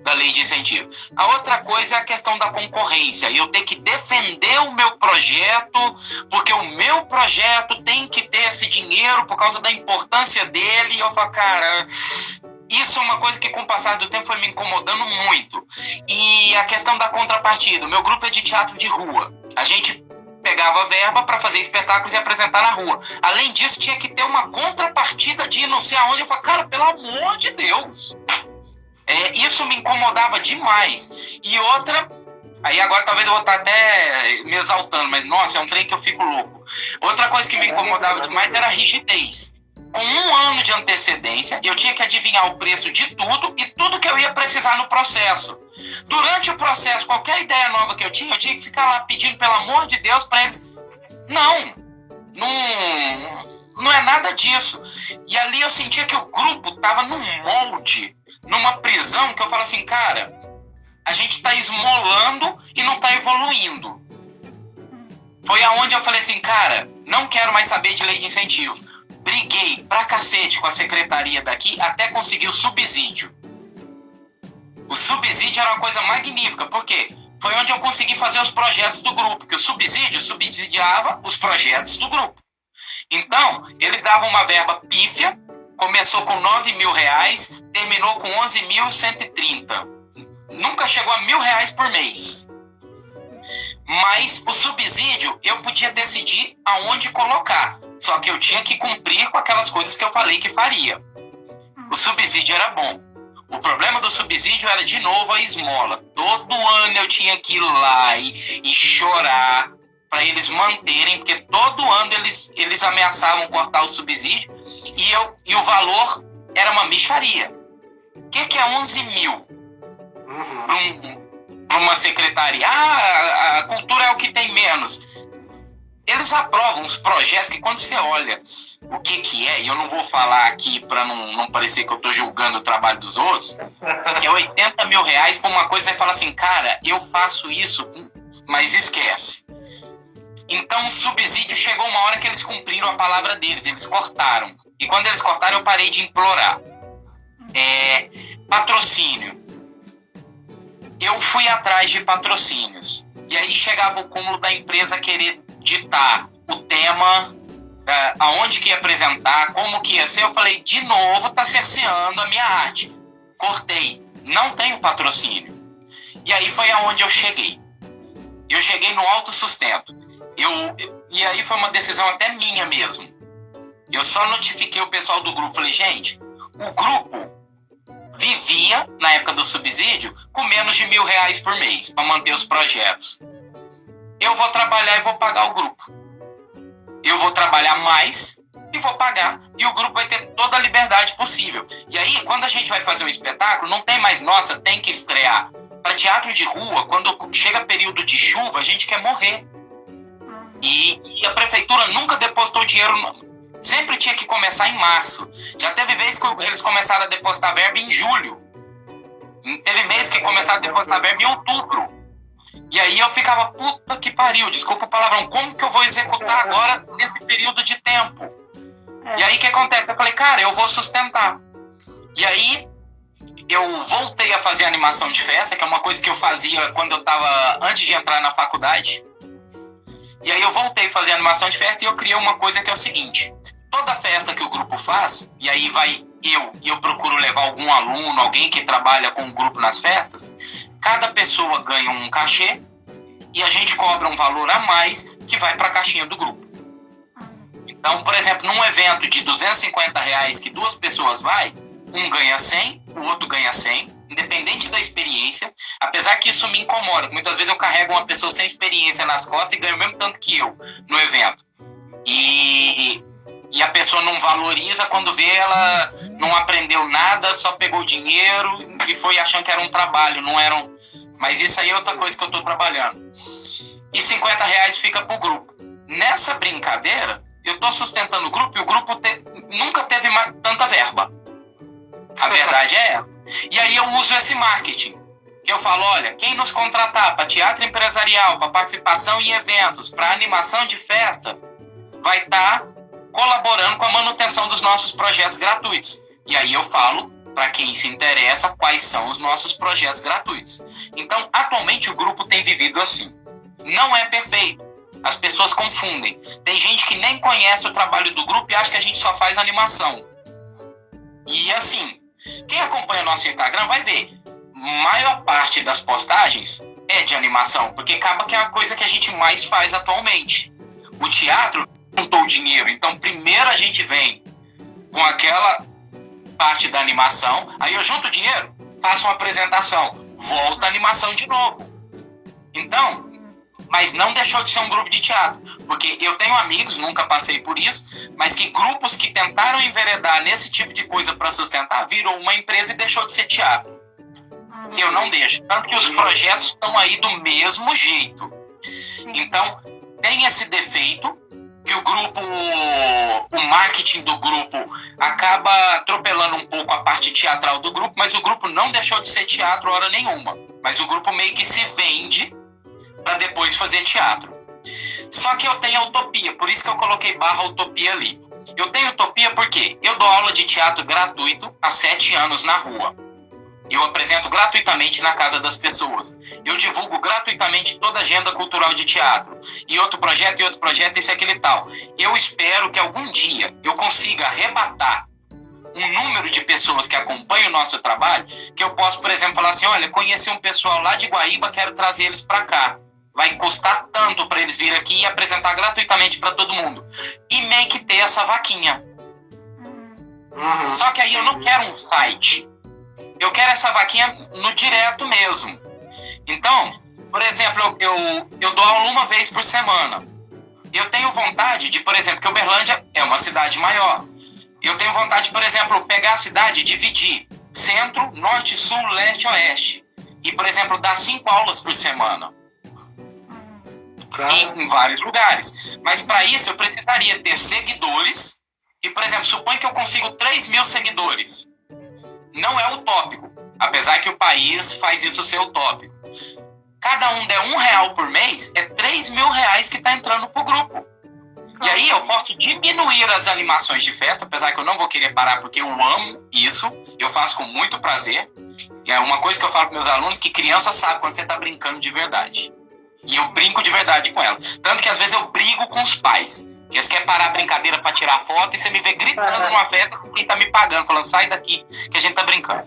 da lei de incentivo. A outra coisa é a questão da concorrência. Eu ter que defender o meu projeto, porque o meu projeto tem que ter esse dinheiro por causa da importância dele. E eu falo, cara, isso é uma coisa que com o passar do tempo foi me incomodando muito. E a questão da contrapartida. O meu grupo é de teatro de rua. A gente pegava verba para fazer espetáculos e apresentar na rua. Além disso, tinha que ter uma contrapartida de não sei aonde. Eu falei, cara, pelo amor de Deus. Isso me incomodava demais. E outra, aí agora talvez eu vou estar até me exaltando, mas nossa, é um trem que eu fico louco. Outra coisa que me incomodava demais era a rigidez. Com 1 ano de antecedência, eu tinha que adivinhar o preço de tudo e tudo que eu ia precisar no processo. Durante o processo, qualquer ideia nova que eu tinha que ficar lá pedindo, pelo amor de Deus, para eles. Não é nada disso. E ali eu sentia que o grupo estava num molde, numa prisão, que eu falo assim, cara, a gente está esmolando e não está evoluindo. Foi aonde eu falei assim, cara, não quero mais saber de lei de incentivo. Briguei pra cacete com a secretaria daqui até conseguir o subsídio. O subsídio era uma coisa magnífica, porque foi onde eu consegui fazer os projetos do grupo, que o subsídio subsidiava os projetos do grupo. Então, ele dava uma verba pífia, começou com R$9.000, terminou com 11.130. Nunca chegou a R$1.000 por mês. Mas o subsídio eu podia decidir aonde colocar. Só que eu tinha que cumprir com aquelas coisas que eu falei que faria. O subsídio era bom. O problema do subsídio era, de novo, a esmola. Todo ano eu tinha que ir lá e chorar para eles manterem, porque todo ano eles ameaçavam cortar o subsídio e o valor era uma mixaria. O que é 11 mil para uma secretaria? A cultura é o que tem menos. Eles aprovam uns projetos que quando você olha o que é, e eu não vou falar aqui para não parecer que eu estou julgando o trabalho dos outros, é R$80.000 para uma coisa, você fala assim, cara, eu faço isso, mas esquece. Então o subsídio chegou uma hora que eles cumpriram a palavra deles, eles cortaram. E quando eles cortaram, eu parei de implorar. Patrocínio. Eu fui atrás de patrocínios. E aí chegava o cúmulo da empresa querer ditar o tema, aonde que ia apresentar, como que ia ser. Eu falei, de novo, tá cerceando a minha arte. Cortei. Não tenho patrocínio. E aí foi aonde eu cheguei. Eu cheguei no autossustento. E aí foi uma decisão até minha mesmo. Eu só notifiquei o pessoal do grupo. Falei, gente, o grupo vivia, na época do subsídio, com menos de R$1.000 por mês para manter os projetos. Eu vou trabalhar e vou pagar o grupo. Eu vou trabalhar mais e vou pagar. E o grupo vai ter toda a liberdade possível. E aí, quando a gente vai fazer um espetáculo, não tem mais, nossa, tem que estrear. Para teatro de rua, quando chega período de chuva, a gente quer morrer. E a prefeitura nunca depositou dinheiro, sempre tinha que começar em março. Já teve vezes que eles começaram a depositar verba em julho. Teve meses que começaram a depositar verba em outubro. E aí eu ficava, puta que pariu, desculpa o palavrão, como que eu vou executar agora nesse período de tempo? E aí o que acontece? Eu falei, cara, eu vou sustentar. E aí eu voltei a fazer animação de festa, que é uma coisa que eu fazia quando eu estava antes de entrar na faculdade. E aí eu voltei a fazer animação de festa e eu criei uma coisa que é o seguinte: toda festa que o grupo faz, e aí vai eu procuro levar algum aluno, alguém que trabalha com o grupo nas festas, cada pessoa ganha um cachê e a gente cobra um valor a mais que vai para a caixinha do grupo. Então, por exemplo, num evento de R$ 250 que 2 pessoas vai, um ganha 100, o outro ganha 100, independente da experiência, apesar que isso me incomoda. Muitas vezes eu carrego uma pessoa sem experiência nas costas e ganho o mesmo tanto que eu no evento. E a pessoa não valoriza quando vê, ela não aprendeu nada, só pegou dinheiro e foi achando que era um trabalho, não era um... Mas isso aí é outra coisa que eu estou trabalhando. E R$ 50 fica pro grupo. Nessa brincadeira, eu estou sustentando o grupo e o grupo nunca teve tanta verba. A verdade é essa. E aí eu uso esse marketing. Que eu falo, olha, quem nos contratar para teatro empresarial, para participação em eventos, para animação de festa, vai estar colaborando com a manutenção dos nossos projetos gratuitos. E aí eu falo, para quem se interessa, quais são os nossos projetos gratuitos. Então, atualmente o grupo tem vivido assim. Não é perfeito. As pessoas confundem. Tem gente que nem conhece o trabalho do grupo e acha que a gente só faz animação. E assim, quem acompanha o nosso Instagram vai ver, maior parte das postagens é de animação, porque acaba que é a coisa que a gente mais faz atualmente. O teatro juntou o dinheiro, então primeiro a gente vem com aquela parte da animação, aí eu junto o dinheiro, faço uma apresentação, volta a animação de novo. Então, mas não deixou de ser um grupo de teatro, porque eu tenho amigos, nunca passei por isso, mas que grupos que tentaram enveredar nesse tipo de coisa para sustentar, virou uma empresa e deixou de ser teatro. Eu não deixo, tanto que os projetos estão aí do mesmo jeito. Então, tem esse defeito, que o grupo, o marketing do grupo acaba atropelando um pouco a parte teatral do grupo, mas o grupo não deixou de ser teatro hora nenhuma. Mas o grupo meio que se vende para depois fazer teatro. Só que eu tenho a utopia, por isso que eu coloquei barra utopia ali. Eu tenho utopia porque eu dou aula de teatro gratuito há 7 anos na rua. Eu apresento gratuitamente na casa das pessoas. Eu divulgo gratuitamente toda a agenda cultural de teatro. E outro projeto, esse, aquele e tal. Eu espero que algum dia eu consiga arrebatar um número de pessoas que acompanham o nosso trabalho, que eu posso, por exemplo, falar assim, olha, conheci um pessoal lá de Guaíba, quero trazer eles para cá. Vai custar tanto para eles virem aqui e apresentar gratuitamente para todo mundo. E meio que ter essa vaquinha. Só que aí eu não quero um site. Eu quero essa vaquinha no direto mesmo. Então, por exemplo, eu dou aula uma vez por semana. Eu tenho vontade de, por exemplo, que Uberlândia é uma cidade maior. Eu tenho vontade, por exemplo, pegar a cidade e dividir centro, norte, sul, leste, oeste. E, por exemplo, dar 5 aulas por semana. Em vários lugares. Mas para isso eu precisaria ter seguidores. E, por exemplo, suponha que eu consigo 3 mil seguidores. Não é utópico, apesar que o país faz isso ser utópico. Cada um der R$1 por mês, é R$3.000 que está entrando pro grupo. E aí eu posso diminuir as animações de festa, apesar que eu não vou querer parar porque eu amo isso, eu faço com muito prazer. E é uma coisa que eu falo para meus alunos, que criança sabe quando você está brincando de verdade. E eu brinco de verdade com ela. Tanto que às vezes eu brigo com os pais. Que eles querem parar a brincadeira pra tirar foto e você me vê gritando numa festa com quem tá me pagando, falando, sai daqui que a gente tá brincando.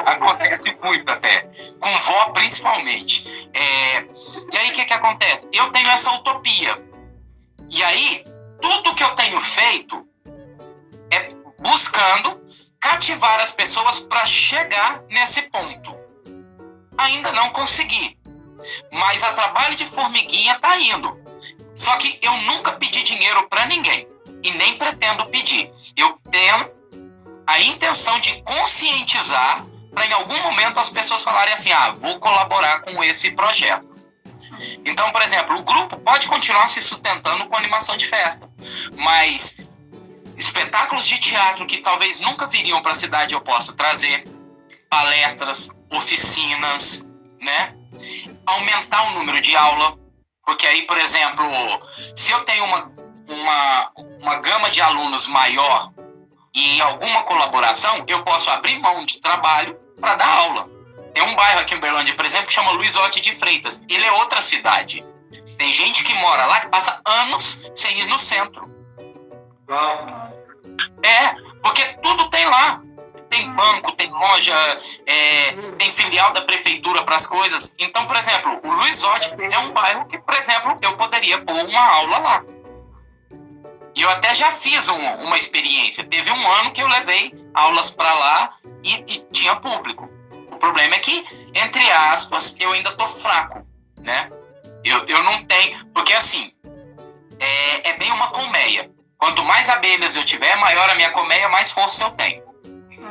Acontece muito até. Com vó, principalmente. E aí, o que acontece? Eu tenho essa utopia. E aí, tudo que eu tenho feito é buscando cativar as pessoas para chegar nesse ponto. Ainda não consegui. Mas a trabalho de formiguinha tá indo. Só que eu nunca pedi dinheiro para ninguém. E nem pretendo pedir. Eu tenho a intenção de conscientizar para em algum momento as pessoas falarem assim, vou colaborar com esse projeto. Então, por exemplo, o grupo pode continuar se sustentando com animação de festa. Mas espetáculos de teatro que talvez nunca viriam para a cidade eu posso trazer. Palestras, oficinas, né? Aumentar o número de aula. Porque aí, por exemplo, se eu tenho uma gama de alunos maior e alguma colaboração, eu posso abrir mão de trabalho para dar aula. Tem um bairro aqui em Uberlândia, por exemplo, que chama Luiz Orte de Freitas. Ele é outra cidade. Tem gente que mora lá que passa anos sem ir no centro. Porque tudo tem lá. Tem banco, tem loja, tem filial da prefeitura para as coisas. Então, por exemplo, o Luiz Orte é um bairro que, por exemplo, eu poderia pôr uma aula lá. E eu até já fiz uma experiência. Teve um ano que eu levei aulas para lá e tinha público. O problema é que, entre aspas, eu ainda tô fraco, né? Eu não tenho... Porque, assim, é bem uma colmeia. Quanto mais abelhas eu tiver, maior a minha colmeia, mais força eu tenho.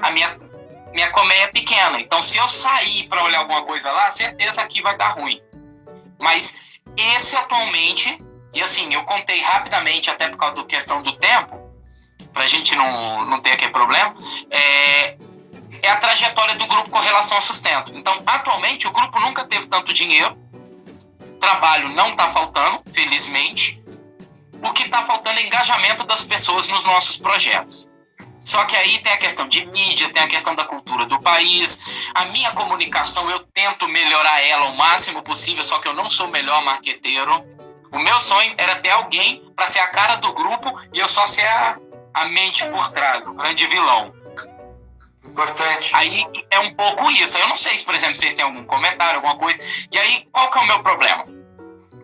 A minha colmeia é pequena. Então, se eu sair para olhar alguma coisa lá, certeza que vai dar ruim. Mas esse atualmente... E assim, eu contei rapidamente, até por causa da questão do tempo, pra gente não ter aquele problema, é a trajetória do grupo com relação ao sustento. Então, atualmente, o grupo nunca teve tanto dinheiro, trabalho não está faltando, felizmente. O que está faltando é engajamento das pessoas nos nossos projetos. Só que aí tem a questão de mídia, tem a questão da cultura do país. A minha comunicação, eu tento melhorar ela o máximo possível, só que eu não sou o melhor marqueteiro. O meu sonho era ter alguém para ser a cara do grupo e eu só ser a mente por trás, o grande vilão. Importante. Aí é um pouco isso. Eu não sei se, por exemplo, vocês têm algum comentário, alguma coisa. E aí, qual que é o meu problema?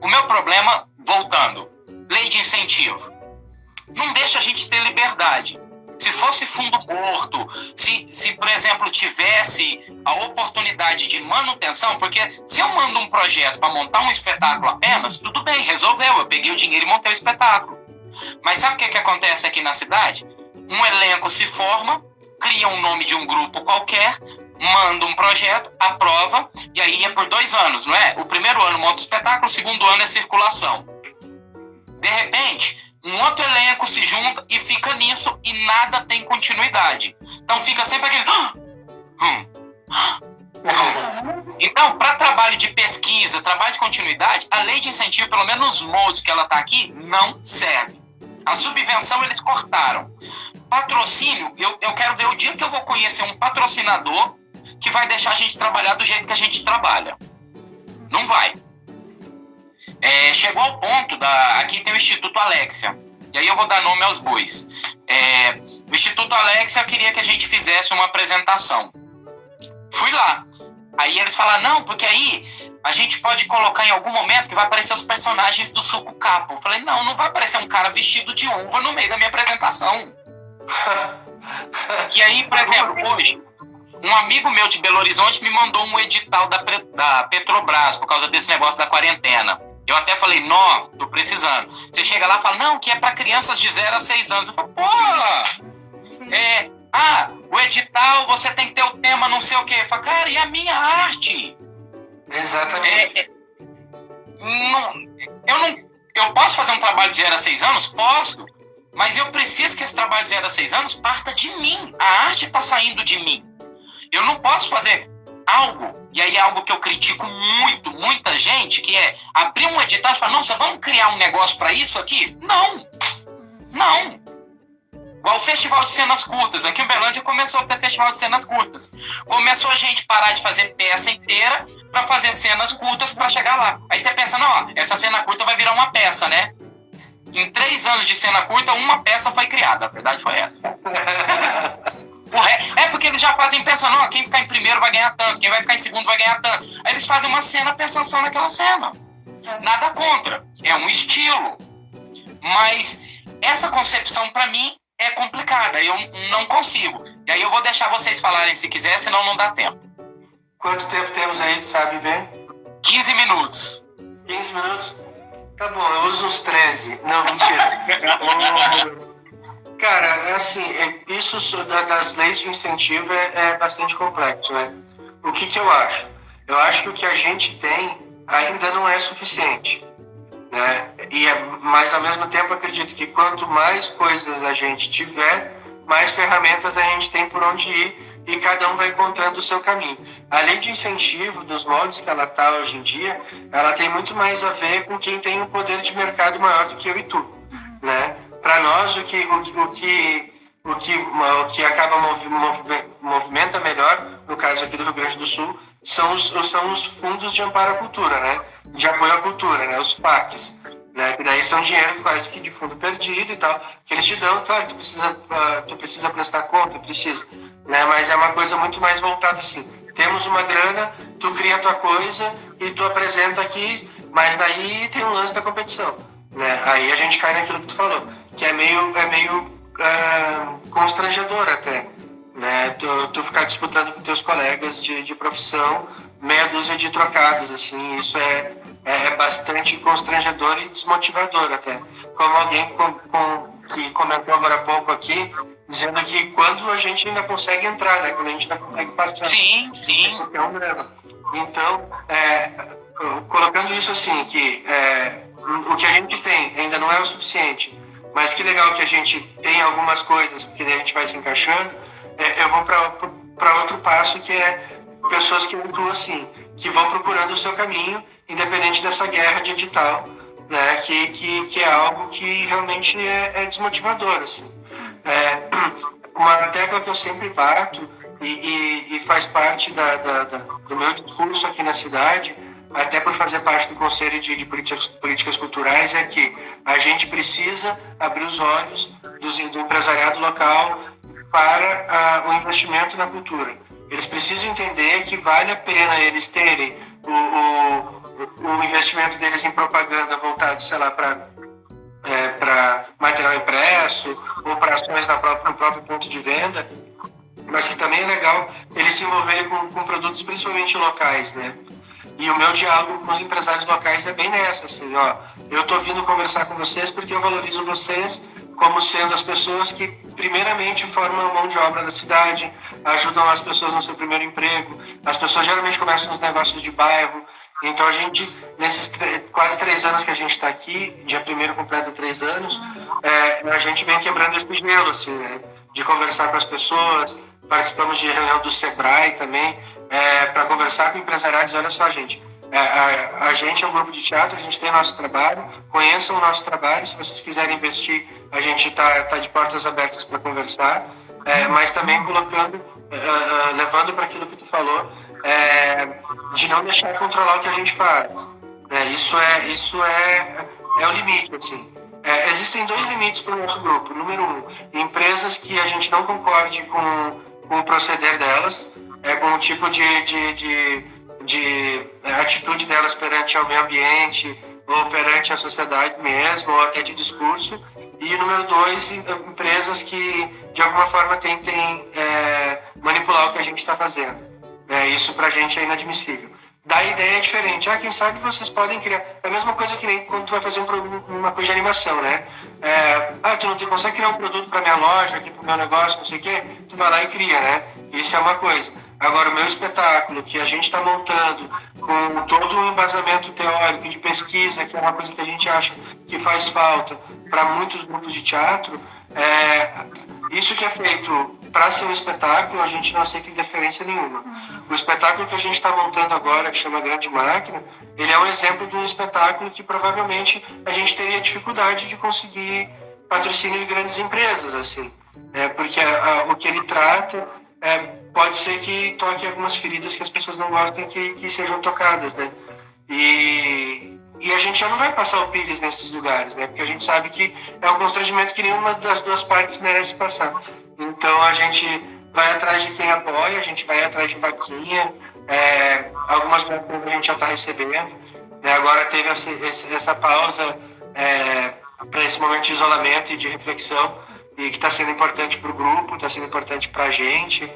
O meu problema, voltando, lei de incentivo. Não deixa a gente ter liberdade. Se fosse fundo morto, se por exemplo, tivesse a oportunidade de manutenção, porque se eu mando um projeto para montar um espetáculo apenas, tudo bem, resolveu, eu peguei o dinheiro e montei o espetáculo. Mas sabe o que acontece aqui na cidade? Um elenco se forma, cria um nome de um grupo qualquer, manda um projeto, aprova, e aí é por 2 anos, não é? O primeiro ano monta o espetáculo, o segundo ano é circulação. De repente... um outro elenco se junta e fica nisso e nada tem continuidade. Então fica sempre aquele... Então, para trabalho de pesquisa, trabalho de continuidade, a lei de incentivo, pelo menos nos moldes que ela está aqui, não serve. A subvenção eles cortaram. Patrocínio, eu quero ver o dia que eu vou conhecer um patrocinador que vai deixar a gente trabalhar do jeito que a gente trabalha. Não vai. Chegou ao ponto aqui tem o Instituto Alexia, e aí eu vou dar nome aos bois. O Instituto Alexia queria que a gente fizesse uma apresentação. Fui lá, aí eles falaram, não, porque aí a gente pode colocar em algum momento que vai aparecer os personagens do Suco Capo. Eu falei, não vai aparecer um cara vestido de uva no meio da minha apresentação. E aí, por exemplo, hoje um amigo meu de Belo Horizonte me mandou um edital da Petrobras por causa desse negócio da quarentena. Eu até falei, não, tô precisando. Você chega lá e fala, não, que é para crianças de 0 a 6 anos. Eu falo, pô, o edital, você tem que ter o tema não sei o quê. Eu falo, cara, e a minha arte? Exatamente. Eu posso fazer um trabalho de 0 a 6 anos? Posso. Mas eu preciso que esse trabalho de 0 a 6 anos parta de mim. A arte está saindo de mim. Eu não posso fazer algo, e aí é algo que eu critico muita gente, que é abrir um edital e falar, nossa, vamos criar um negócio para isso aqui? Não. Igual o Festival de Cenas Curtas. Aqui em Uberlândia começou a ter Festival de Cenas Curtas. Começou a gente parar de fazer peça inteira para fazer cenas curtas para chegar lá. Aí você pensa, não, essa cena curta vai virar uma peça, né? Em 3 anos de cena curta, uma peça foi criada. A verdade foi essa. É porque eles já fazem pensando, ó, quem ficar em primeiro vai ganhar tanto, quem vai ficar em segundo vai ganhar tanto. Aí eles fazem uma cena pensando só naquela cena. Nada contra, é um estilo. Mas essa concepção pra mim é complicada, eu não consigo. E aí eu vou deixar vocês falarem se quiser, senão não dá tempo. Quanto tempo temos aí, sabe ver? 15 minutos. 15 minutos? Tá bom, eu uso uns 13. Não, mentira. Cara, assim, isso das leis de incentivo é bastante complexo, né? O que eu acho? Eu acho que o que a gente tem ainda não é suficiente, né? Mas, ao mesmo tempo, acredito que quanto mais coisas a gente tiver, mais ferramentas a gente tem por onde ir e cada um vai encontrando o seu caminho. A lei de incentivo, dos moldes que ela está hoje em dia, ela tem muito mais a ver com quem tem um poder de mercado maior do que eu e tu, né? Para nós, o que acaba movimenta melhor, no caso aqui do Rio Grande do Sul, são os fundos de amparo à cultura, né? De apoio à cultura, né? Os PACs, né? Que daí são dinheiro quase que de fundo perdido e tal, que eles te dão, claro, tu precisa prestar conta, precisa, né? Mas é uma coisa muito mais voltada assim, temos uma grana, tu cria a tua coisa e tu apresenta aqui, mas daí tem um lance da competição. né? Aí a gente cai naquilo que tu falou, que é meio constrangedor até, né? Tu ficar disputando com teus colegas de profissão meia dúzia de trocados, assim, isso é bastante constrangedor e desmotivador até. Como alguém que comentou agora há pouco aqui, dizendo que quando a gente ainda consegue entrar, né? Quando a gente ainda consegue passar. Sim, sim. É um drama. Então, colocando isso assim, que o que a gente tem ainda não é o suficiente, mas que legal que a gente tem algumas coisas, porque daí a gente vai se encaixando, eu vou para outro passo, que é pessoas que atuam assim, que vão procurando o seu caminho, independente dessa guerra de edital, né? Que é algo que realmente é desmotivador, assim. Uma tecla que eu sempre bato e faz parte do meu discurso aqui na cidade, até por fazer parte do Conselho de Políticas Culturais, é que a gente precisa abrir os olhos do empresariado local para o investimento na cultura. Eles precisam entender que vale a pena eles terem o investimento deles em propaganda voltado, sei lá, para material impresso ou para ações no próprio ponto de venda, mas que também é legal eles se envolverem com produtos principalmente locais, né? E o meu diálogo com os empresários locais é bem nessa, assim, ó, eu tô vindo conversar com vocês porque eu valorizo vocês como sendo as pessoas que primeiramente formam a mão de obra da cidade, ajudam as pessoas no seu primeiro emprego, as pessoas geralmente começam nos negócios de bairro. Então a gente, nesses quase 3 anos que a gente está aqui, dia 1º completa 3 anos, a gente vem quebrando esse gelo, assim, né? De conversar com as pessoas, participamos de reunião do Sebrae também, para conversar com empresariados. Olha só, gente, a gente é um grupo de teatro, a gente tem nosso trabalho, conheçam o nosso trabalho, se vocês quiserem investir, a gente está de portas abertas para conversar, mas também colocando, levando para aquilo que tu falou, de não deixar controlar o que a gente faz. Isso é o limite, assim. Existem 2 limites para o nosso grupo. Número 1, empresas que a gente não concorde com o proceder delas, com o tipo de atitude delas perante ao meio ambiente, ou perante a sociedade mesmo, ou até de discurso. E número 2, empresas que de alguma forma tentem manipular o que a gente está fazendo. Isso pra gente é inadmissível. Da ideia é diferente. Quem sabe vocês podem criar. É a mesma coisa que nem quando tu vai fazer uma coisa de animação, né? Tu não consegue criar um produto para minha loja, aqui pro meu negócio, não sei o quê. Tu vai lá e cria, né? Isso é uma coisa. Agora, o meu espetáculo, que a gente está montando com todo um embasamento teórico de pesquisa, que é uma coisa que a gente acha que faz falta para muitos grupos de teatro, isso que é feito para ser um espetáculo, a gente não aceita interferência nenhuma. O espetáculo que a gente está montando agora, que chama Grande Máquina, ele é um exemplo de um espetáculo que provavelmente a gente teria dificuldade de conseguir patrocínio de grandes empresas, assim. Porque o que ele trata pode ser que toque algumas feridas que as pessoas não gostem que sejam tocadas, né? E a gente já não vai passar o pires nesses lugares, né? Porque a gente sabe que é um constrangimento que nenhuma das 2 partes merece passar. Então a gente vai atrás de quem apoia, a gente vai atrás de vaquinha, algumas vaquinhas a gente já está recebendo, né? Agora teve essa pausa para esse momento de isolamento e de reflexão, e que está sendo importante para o grupo, está sendo importante para a gente.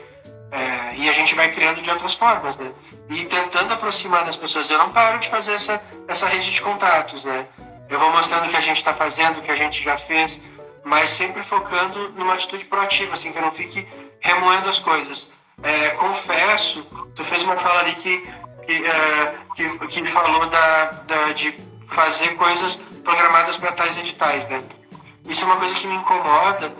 E a gente vai criando de outras formas, né? E tentando aproximar das pessoas. Eu não paro de fazer essa rede de contatos, né? Eu vou mostrando o que a gente está fazendo, o que a gente já fez, mas sempre focando numa atitude proativa, assim, que eu não fique remoendo as coisas. Confesso, tu fez uma fala ali que falou de fazer coisas programadas para tais editais, né? Isso é uma coisa que me incomoda,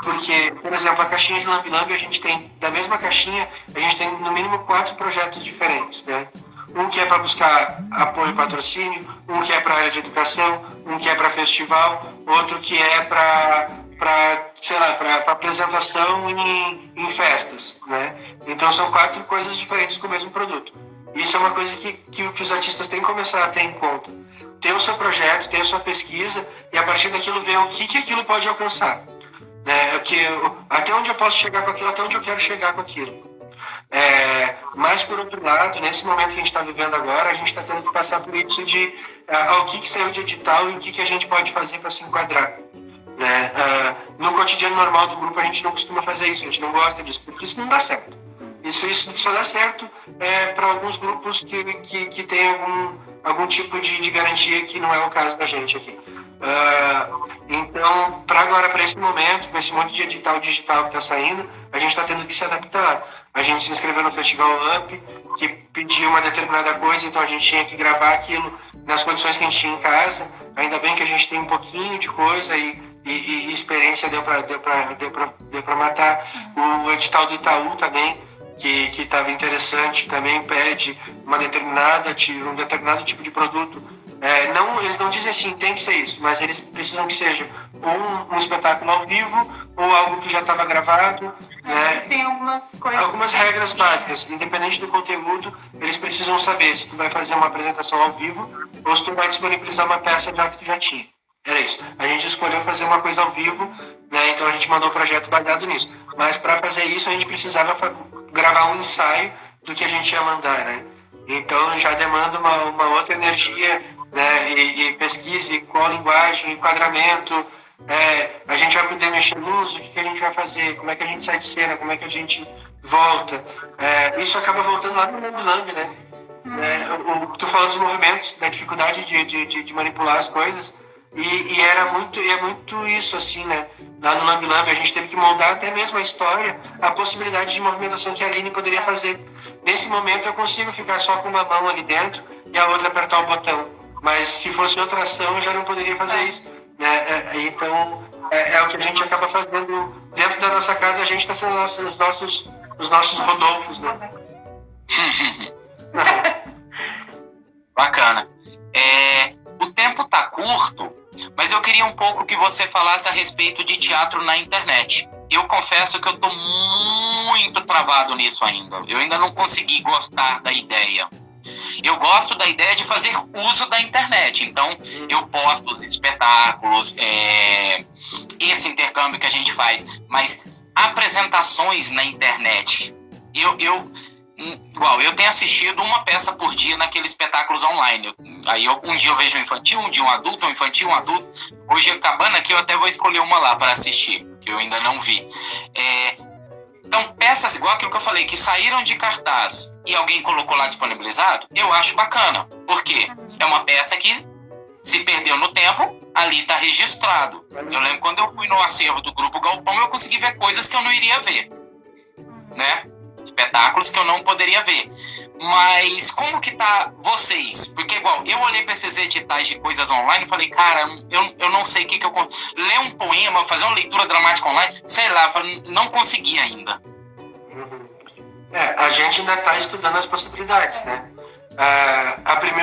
porque, por exemplo, a caixinha de Lambi-Lambi, a gente tem, da mesma caixinha, a gente tem no mínimo 4 projetos diferentes, né? Um que é para buscar apoio e patrocínio, um que é para a área de educação, um que é para festival, outro que é para apresentação em festas, né? Então são 4 coisas diferentes com o mesmo produto. Isso é uma coisa que os artistas têm que começar a ter em conta. Ter o seu projeto, ter a sua pesquisa e a partir daquilo ver o que aquilo pode alcançar. Até onde eu posso chegar com aquilo, até onde eu quero chegar com aquilo. Mas, por outro lado, nesse momento que a gente está vivendo agora, a gente está tendo que passar por isso de o que saiu de edital e o que a gente pode fazer para se enquadrar. Né? No cotidiano normal do grupo, a gente não costuma fazer isso, a gente não gosta disso, porque isso não dá certo. Isso só dá certo para alguns grupos que têm algum tipo de garantia, que não é o caso da gente aqui. Então, para esse momento, com esse monte de edital digital que está saindo, a gente está tendo que se adaptar. A gente se inscreveu no Festival Up, que pediu uma determinada coisa, então a gente tinha que gravar aquilo nas condições que a gente tinha em casa. Ainda bem que a gente tem um pouquinho de coisa e experiência deu para matar. O edital do Itaú também, que estava interessante, também pede um determinado tipo de produto. Eles não dizem assim, tem que ser isso, mas eles precisam que seja um espetáculo ao vivo ou algo que já estava gravado. Tem algumas coisas. Algumas regras básicas, independente do conteúdo, eles precisam saber se tu vai fazer uma apresentação ao vivo ou se tu vai disponibilizar uma peça que tu já tinha. Era isso. A gente escolheu fazer uma coisa ao vivo, né? Então a gente mandou o projeto baseado nisso. Mas para fazer isso a gente precisava gravar um ensaio do que a gente ia mandar, né? Então já demanda uma outra energia, né? E pesquisa, e qual linguagem, enquadramento. A gente vai poder mexer luz, o que a gente vai fazer, como é que a gente sai de cena, como é que a gente volta. Isso acaba voltando lá no Lambi, né? Tu falou dos movimentos, da dificuldade de manipular as coisas, e é muito isso, assim, né? Lá no Lambi a gente teve que moldar até mesmo a história, a possibilidade de movimentação que a Aline poderia fazer. Nesse momento eu consigo ficar só com uma mão ali dentro e a outra apertar o botão, mas se fosse outra ação eu já não poderia fazer isso. Então é o que a gente acaba fazendo dentro da nossa casa. A gente está sendo os nossos Rodolfos, né? Bacana. O tempo tá curto, mas eu queria um pouco que você falasse a respeito de teatro na internet. Eu confesso que eu tô muito travado nisso ainda. Eu ainda não consegui gostar da ideia. Eu gosto da ideia de fazer uso da internet. Então, eu posto os espetáculos, esse intercâmbio que a gente faz. Mas apresentações na internet, eu tenho assistido uma peça por dia naqueles espetáculos online. Um dia eu vejo um infantil, um dia um adulto, um infantil, um adulto. Hoje, acabando aqui, eu até vou escolher uma lá para assistir, que eu ainda não vi. Então, peças igual aquilo que eu falei, que saíram de cartaz e alguém colocou lá disponibilizado, eu acho bacana. Por quê? É uma peça que se perdeu no tempo, ali está registrado. Eu lembro quando eu fui no acervo do Grupo Galpão, eu consegui ver coisas que eu não iria ver, né? Espetáculos que eu não poderia ver. Mas como que tá vocês? Porque igual, eu olhei para esses editais de coisas online e falei, cara, eu não sei o que eu... Ler um poema, fazer uma leitura dramática online, sei lá, não consegui ainda. A gente ainda está estudando as possibilidades, né?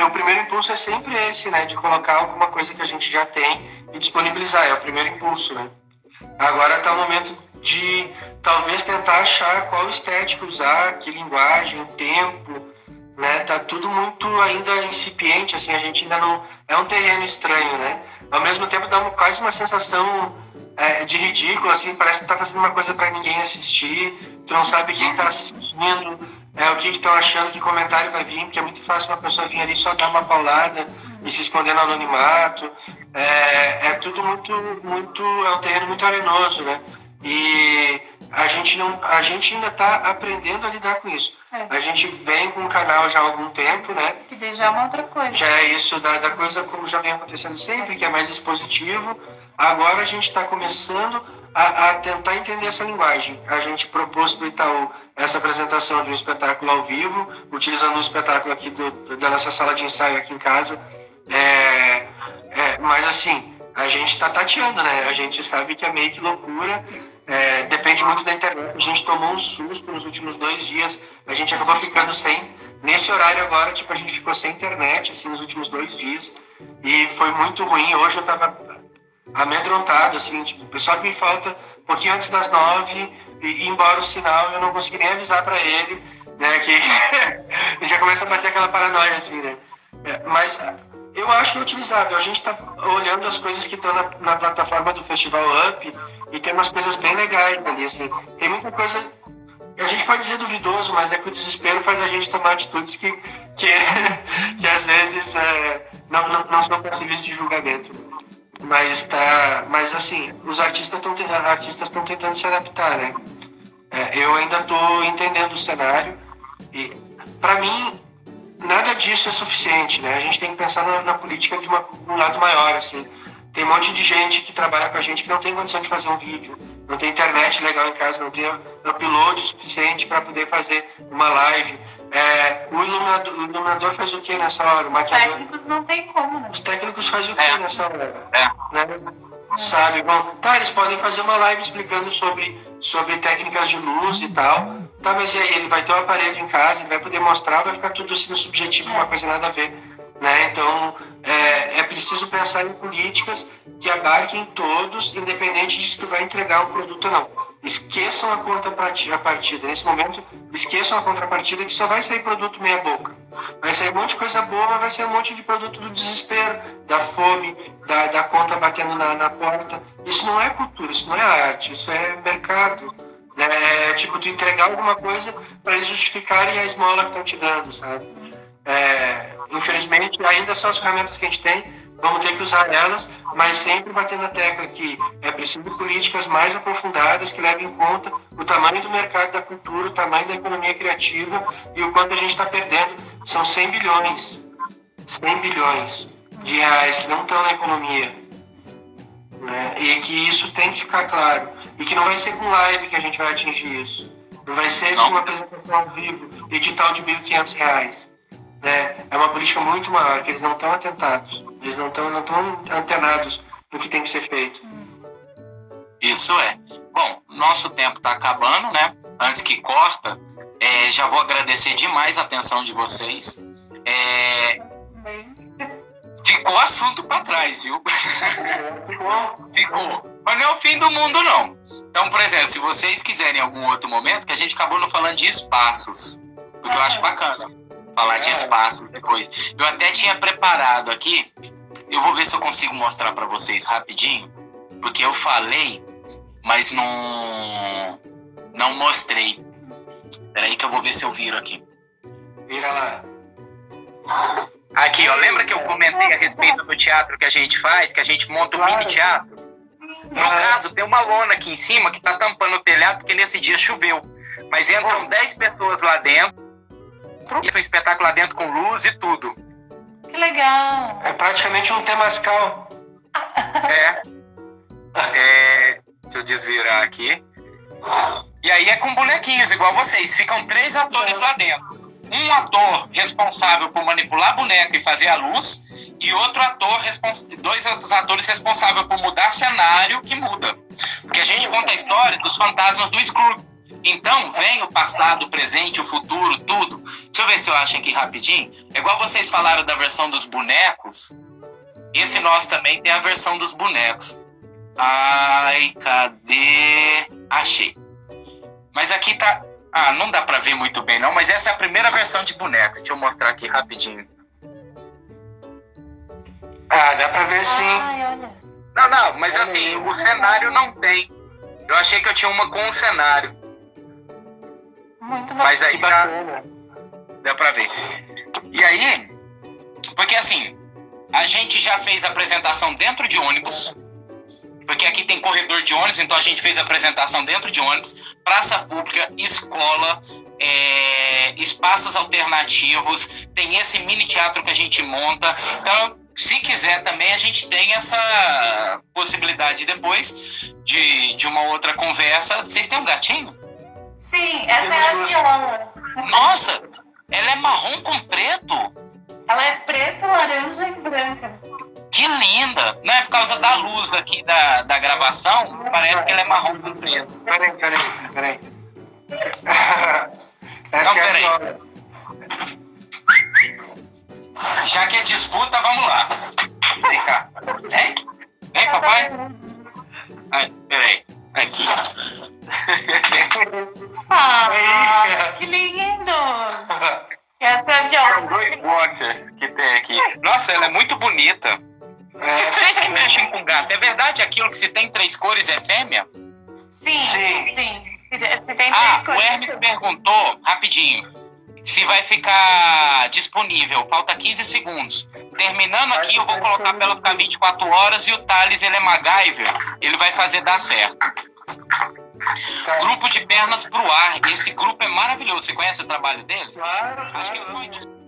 O primeiro impulso é sempre esse, né? De colocar alguma coisa que a gente já tem e disponibilizar, é o primeiro impulso, né? Agora está o momento de talvez tentar achar qual estética usar, que linguagem, tempo, né? Tá tudo muito ainda incipiente, assim, a gente ainda não... É um terreno estranho, né? Ao mesmo tempo dá quase uma sensação de ridículo, assim, parece que tá fazendo uma coisa para ninguém assistir, tu não sabe quem tá assistindo, o que estão achando, que comentário vai vir, porque é muito fácil uma pessoa vir ali só dar uma paulada e se esconder no anonimato. É tudo muito... É um terreno muito arenoso, né? E a gente ainda está aprendendo a lidar com isso. A gente vem com o canal já há algum tempo, né? Que daí já é uma outra coisa. Já é isso da coisa como já vem acontecendo sempre, que é mais expositivo. Agora a gente está começando a tentar entender essa linguagem. A gente propôs para o Itaú essa apresentação de um espetáculo ao vivo, utilizando um espetáculo aqui da nossa sala de ensaio aqui em casa. Mas assim, a gente está tateando, né? A gente sabe que é meio que loucura. Depende muito da internet. A gente tomou um susto nos últimos 2 dias. A gente acabou ficando sem. Nesse horário agora, a gente ficou sem internet, assim, nos últimos 2 dias. E foi muito ruim. Hoje eu tava amedrontado, assim, só que me falta um pouquinho antes das 9, e embora o sinal, eu não consegui nem avisar para ele, né, que já começa a bater aquela paranoia, assim, né. Mas eu acho que é utilizável. A gente está olhando as coisas que estão na plataforma do Festival Up, e tem umas coisas bem legais ali, assim. Tem muita coisa a gente pode dizer duvidoso, mas é que o desespero faz a gente tomar atitudes que às vezes não são passíveis de julgamento. Mas assim, os artistas estão tentando se adaptar, né? Eu ainda estou entendendo o cenário e, para mim, nada disso é suficiente, né? A gente tem que pensar na política de um lado maior, assim. Tem um monte de gente que trabalha com a gente que não tem condição de fazer um vídeo, não tem internet legal em casa, não tem upload suficiente para poder fazer uma live. O iluminador faz o que nessa hora? O Os maquiador... técnicos não tem como, né? Os técnicos fazem o que nessa hora? Né? É. Sabe? Bom, tá, eles podem fazer uma live explicando sobre técnicas de luz e tal. Tá, mas e aí? Ele vai ter um aparelho em casa, ele vai poder mostrar, vai ficar tudo assim no subjetivo, uma coisa nada a ver. Né? Então, é preciso pensar em políticas que abarquem todos, independente de se tu vai entregar um produto ou não. Esqueçam a contrapartida. Nesse momento, esqueçam a contrapartida, que só vai sair produto meia boca. Vai sair um monte de coisa boa, mas vai sair um monte de produto do desespero, da fome, da conta batendo na porta. Isso não é cultura, isso não é arte, isso é mercado. É tipo tu entregar alguma coisa para eles justificarem a esmola que estão te dando, sabe? Infelizmente, ainda são as ferramentas que a gente tem, vamos ter que usar elas, mas sempre batendo na tecla que é preciso políticas mais aprofundadas que levem em conta o tamanho do mercado da cultura, o tamanho da economia criativa e o quanto a gente está perdendo. São 100 bilhões de reais que não estão na economia, né? E que isso tem que ficar claro. E que não vai ser com live que a gente vai atingir isso. Não vai ser com uma apresentação ao vivo, edital de R$1.500. É uma política muito maior, que eles não estão atentados. Eles não estão antenados no que tem que ser feito. Isso é. Bom, nosso tempo está acabando, né? Antes que corta, já vou agradecer demais a atenção de vocês. Ficou assunto para trás, viu? Ficou. Mas não é o fim do mundo, não. Então, por exemplo, se vocês quiserem em algum outro momento, que a gente acabou não falando de espaços, porque eu acho bacana falar de espaços depois. Eu até tinha preparado aqui, eu vou ver se eu consigo mostrar para vocês rapidinho, porque eu falei, mas não mostrei. Peraí que eu vou ver se eu viro aqui. Vira lá. Aqui, ó, lembra que eu comentei a respeito do teatro que a gente faz, que a gente monta um mini teatro? No caso, tem uma lona aqui em cima que tá tampando o telhado, porque nesse dia choveu. Mas entram 10 pessoas lá dentro, e tem um espetáculo lá dentro com luz e tudo. Que legal! É praticamente um temascal. Deixa eu desvirar aqui. E aí é com bonequinhos, igual vocês. Ficam 3 atores lá dentro. Um ator responsável por manipular boneco e fazer a luz, e outro ator, 2 outros atores responsáveis por mudar cenário, que muda. Porque a gente conta a história dos fantasmas do Scrooge. Então, vem o passado, o presente, o futuro, tudo. Deixa eu ver se eu acho aqui rapidinho. É igual vocês falaram da versão dos bonecos. Esse nosso também tem a versão dos bonecos. Ai, cadê? Achei. Mas aqui tá... não dá pra ver muito bem não, mas essa é a primeira versão de bonecos. Deixa eu mostrar aqui rapidinho. Dá pra ver sim. Ai, olha. Não, mas assim, o cenário não tem. Eu achei que eu tinha uma com um cenário. Muito Mas aí bacana. dá pra ver. E aí, porque assim, a gente já fez apresentação dentro de ônibus, porque aqui tem corredor de ônibus, então a gente fez apresentação dentro de ônibus, praça pública, escola, espaços alternativos, tem esse mini teatro que a gente monta. Então, se quiser também, a gente tem essa possibilidade depois de uma outra conversa. Vocês têm um gatinho? Sim, essa é a Viola. Nossa, ela é marrom com preto. Ela é preta, laranja e branca. Que linda! Não é por causa da luz aqui da gravação? Parece que ela é marrom com preto. Peraí. Essa é a peraí. Viola. Já que é disputa, vamos lá. Vem cá. Vem, papai. Ai, peraí. Aqui. Que lindo! Essa é a Viola. São 2 boxers que tem aqui. Nossa, ela é muito bonita. Vocês que mexem com gato, é verdade aquilo que se tem 3 cores é fêmea? Sim. Se tem Ah, três o coisas. Hermes perguntou, rapidinho, se vai ficar disponível. Falta 15 segundos. Terminando aqui, eu vou colocar pra ela ficar 24 horas e o Thales, ele é MacGyver. Ele vai fazer dar certo. Tá. Grupo de Pernas pro Ar. Esse grupo é maravilhoso. Você conhece o trabalho deles? Claro, Acho que claro. foi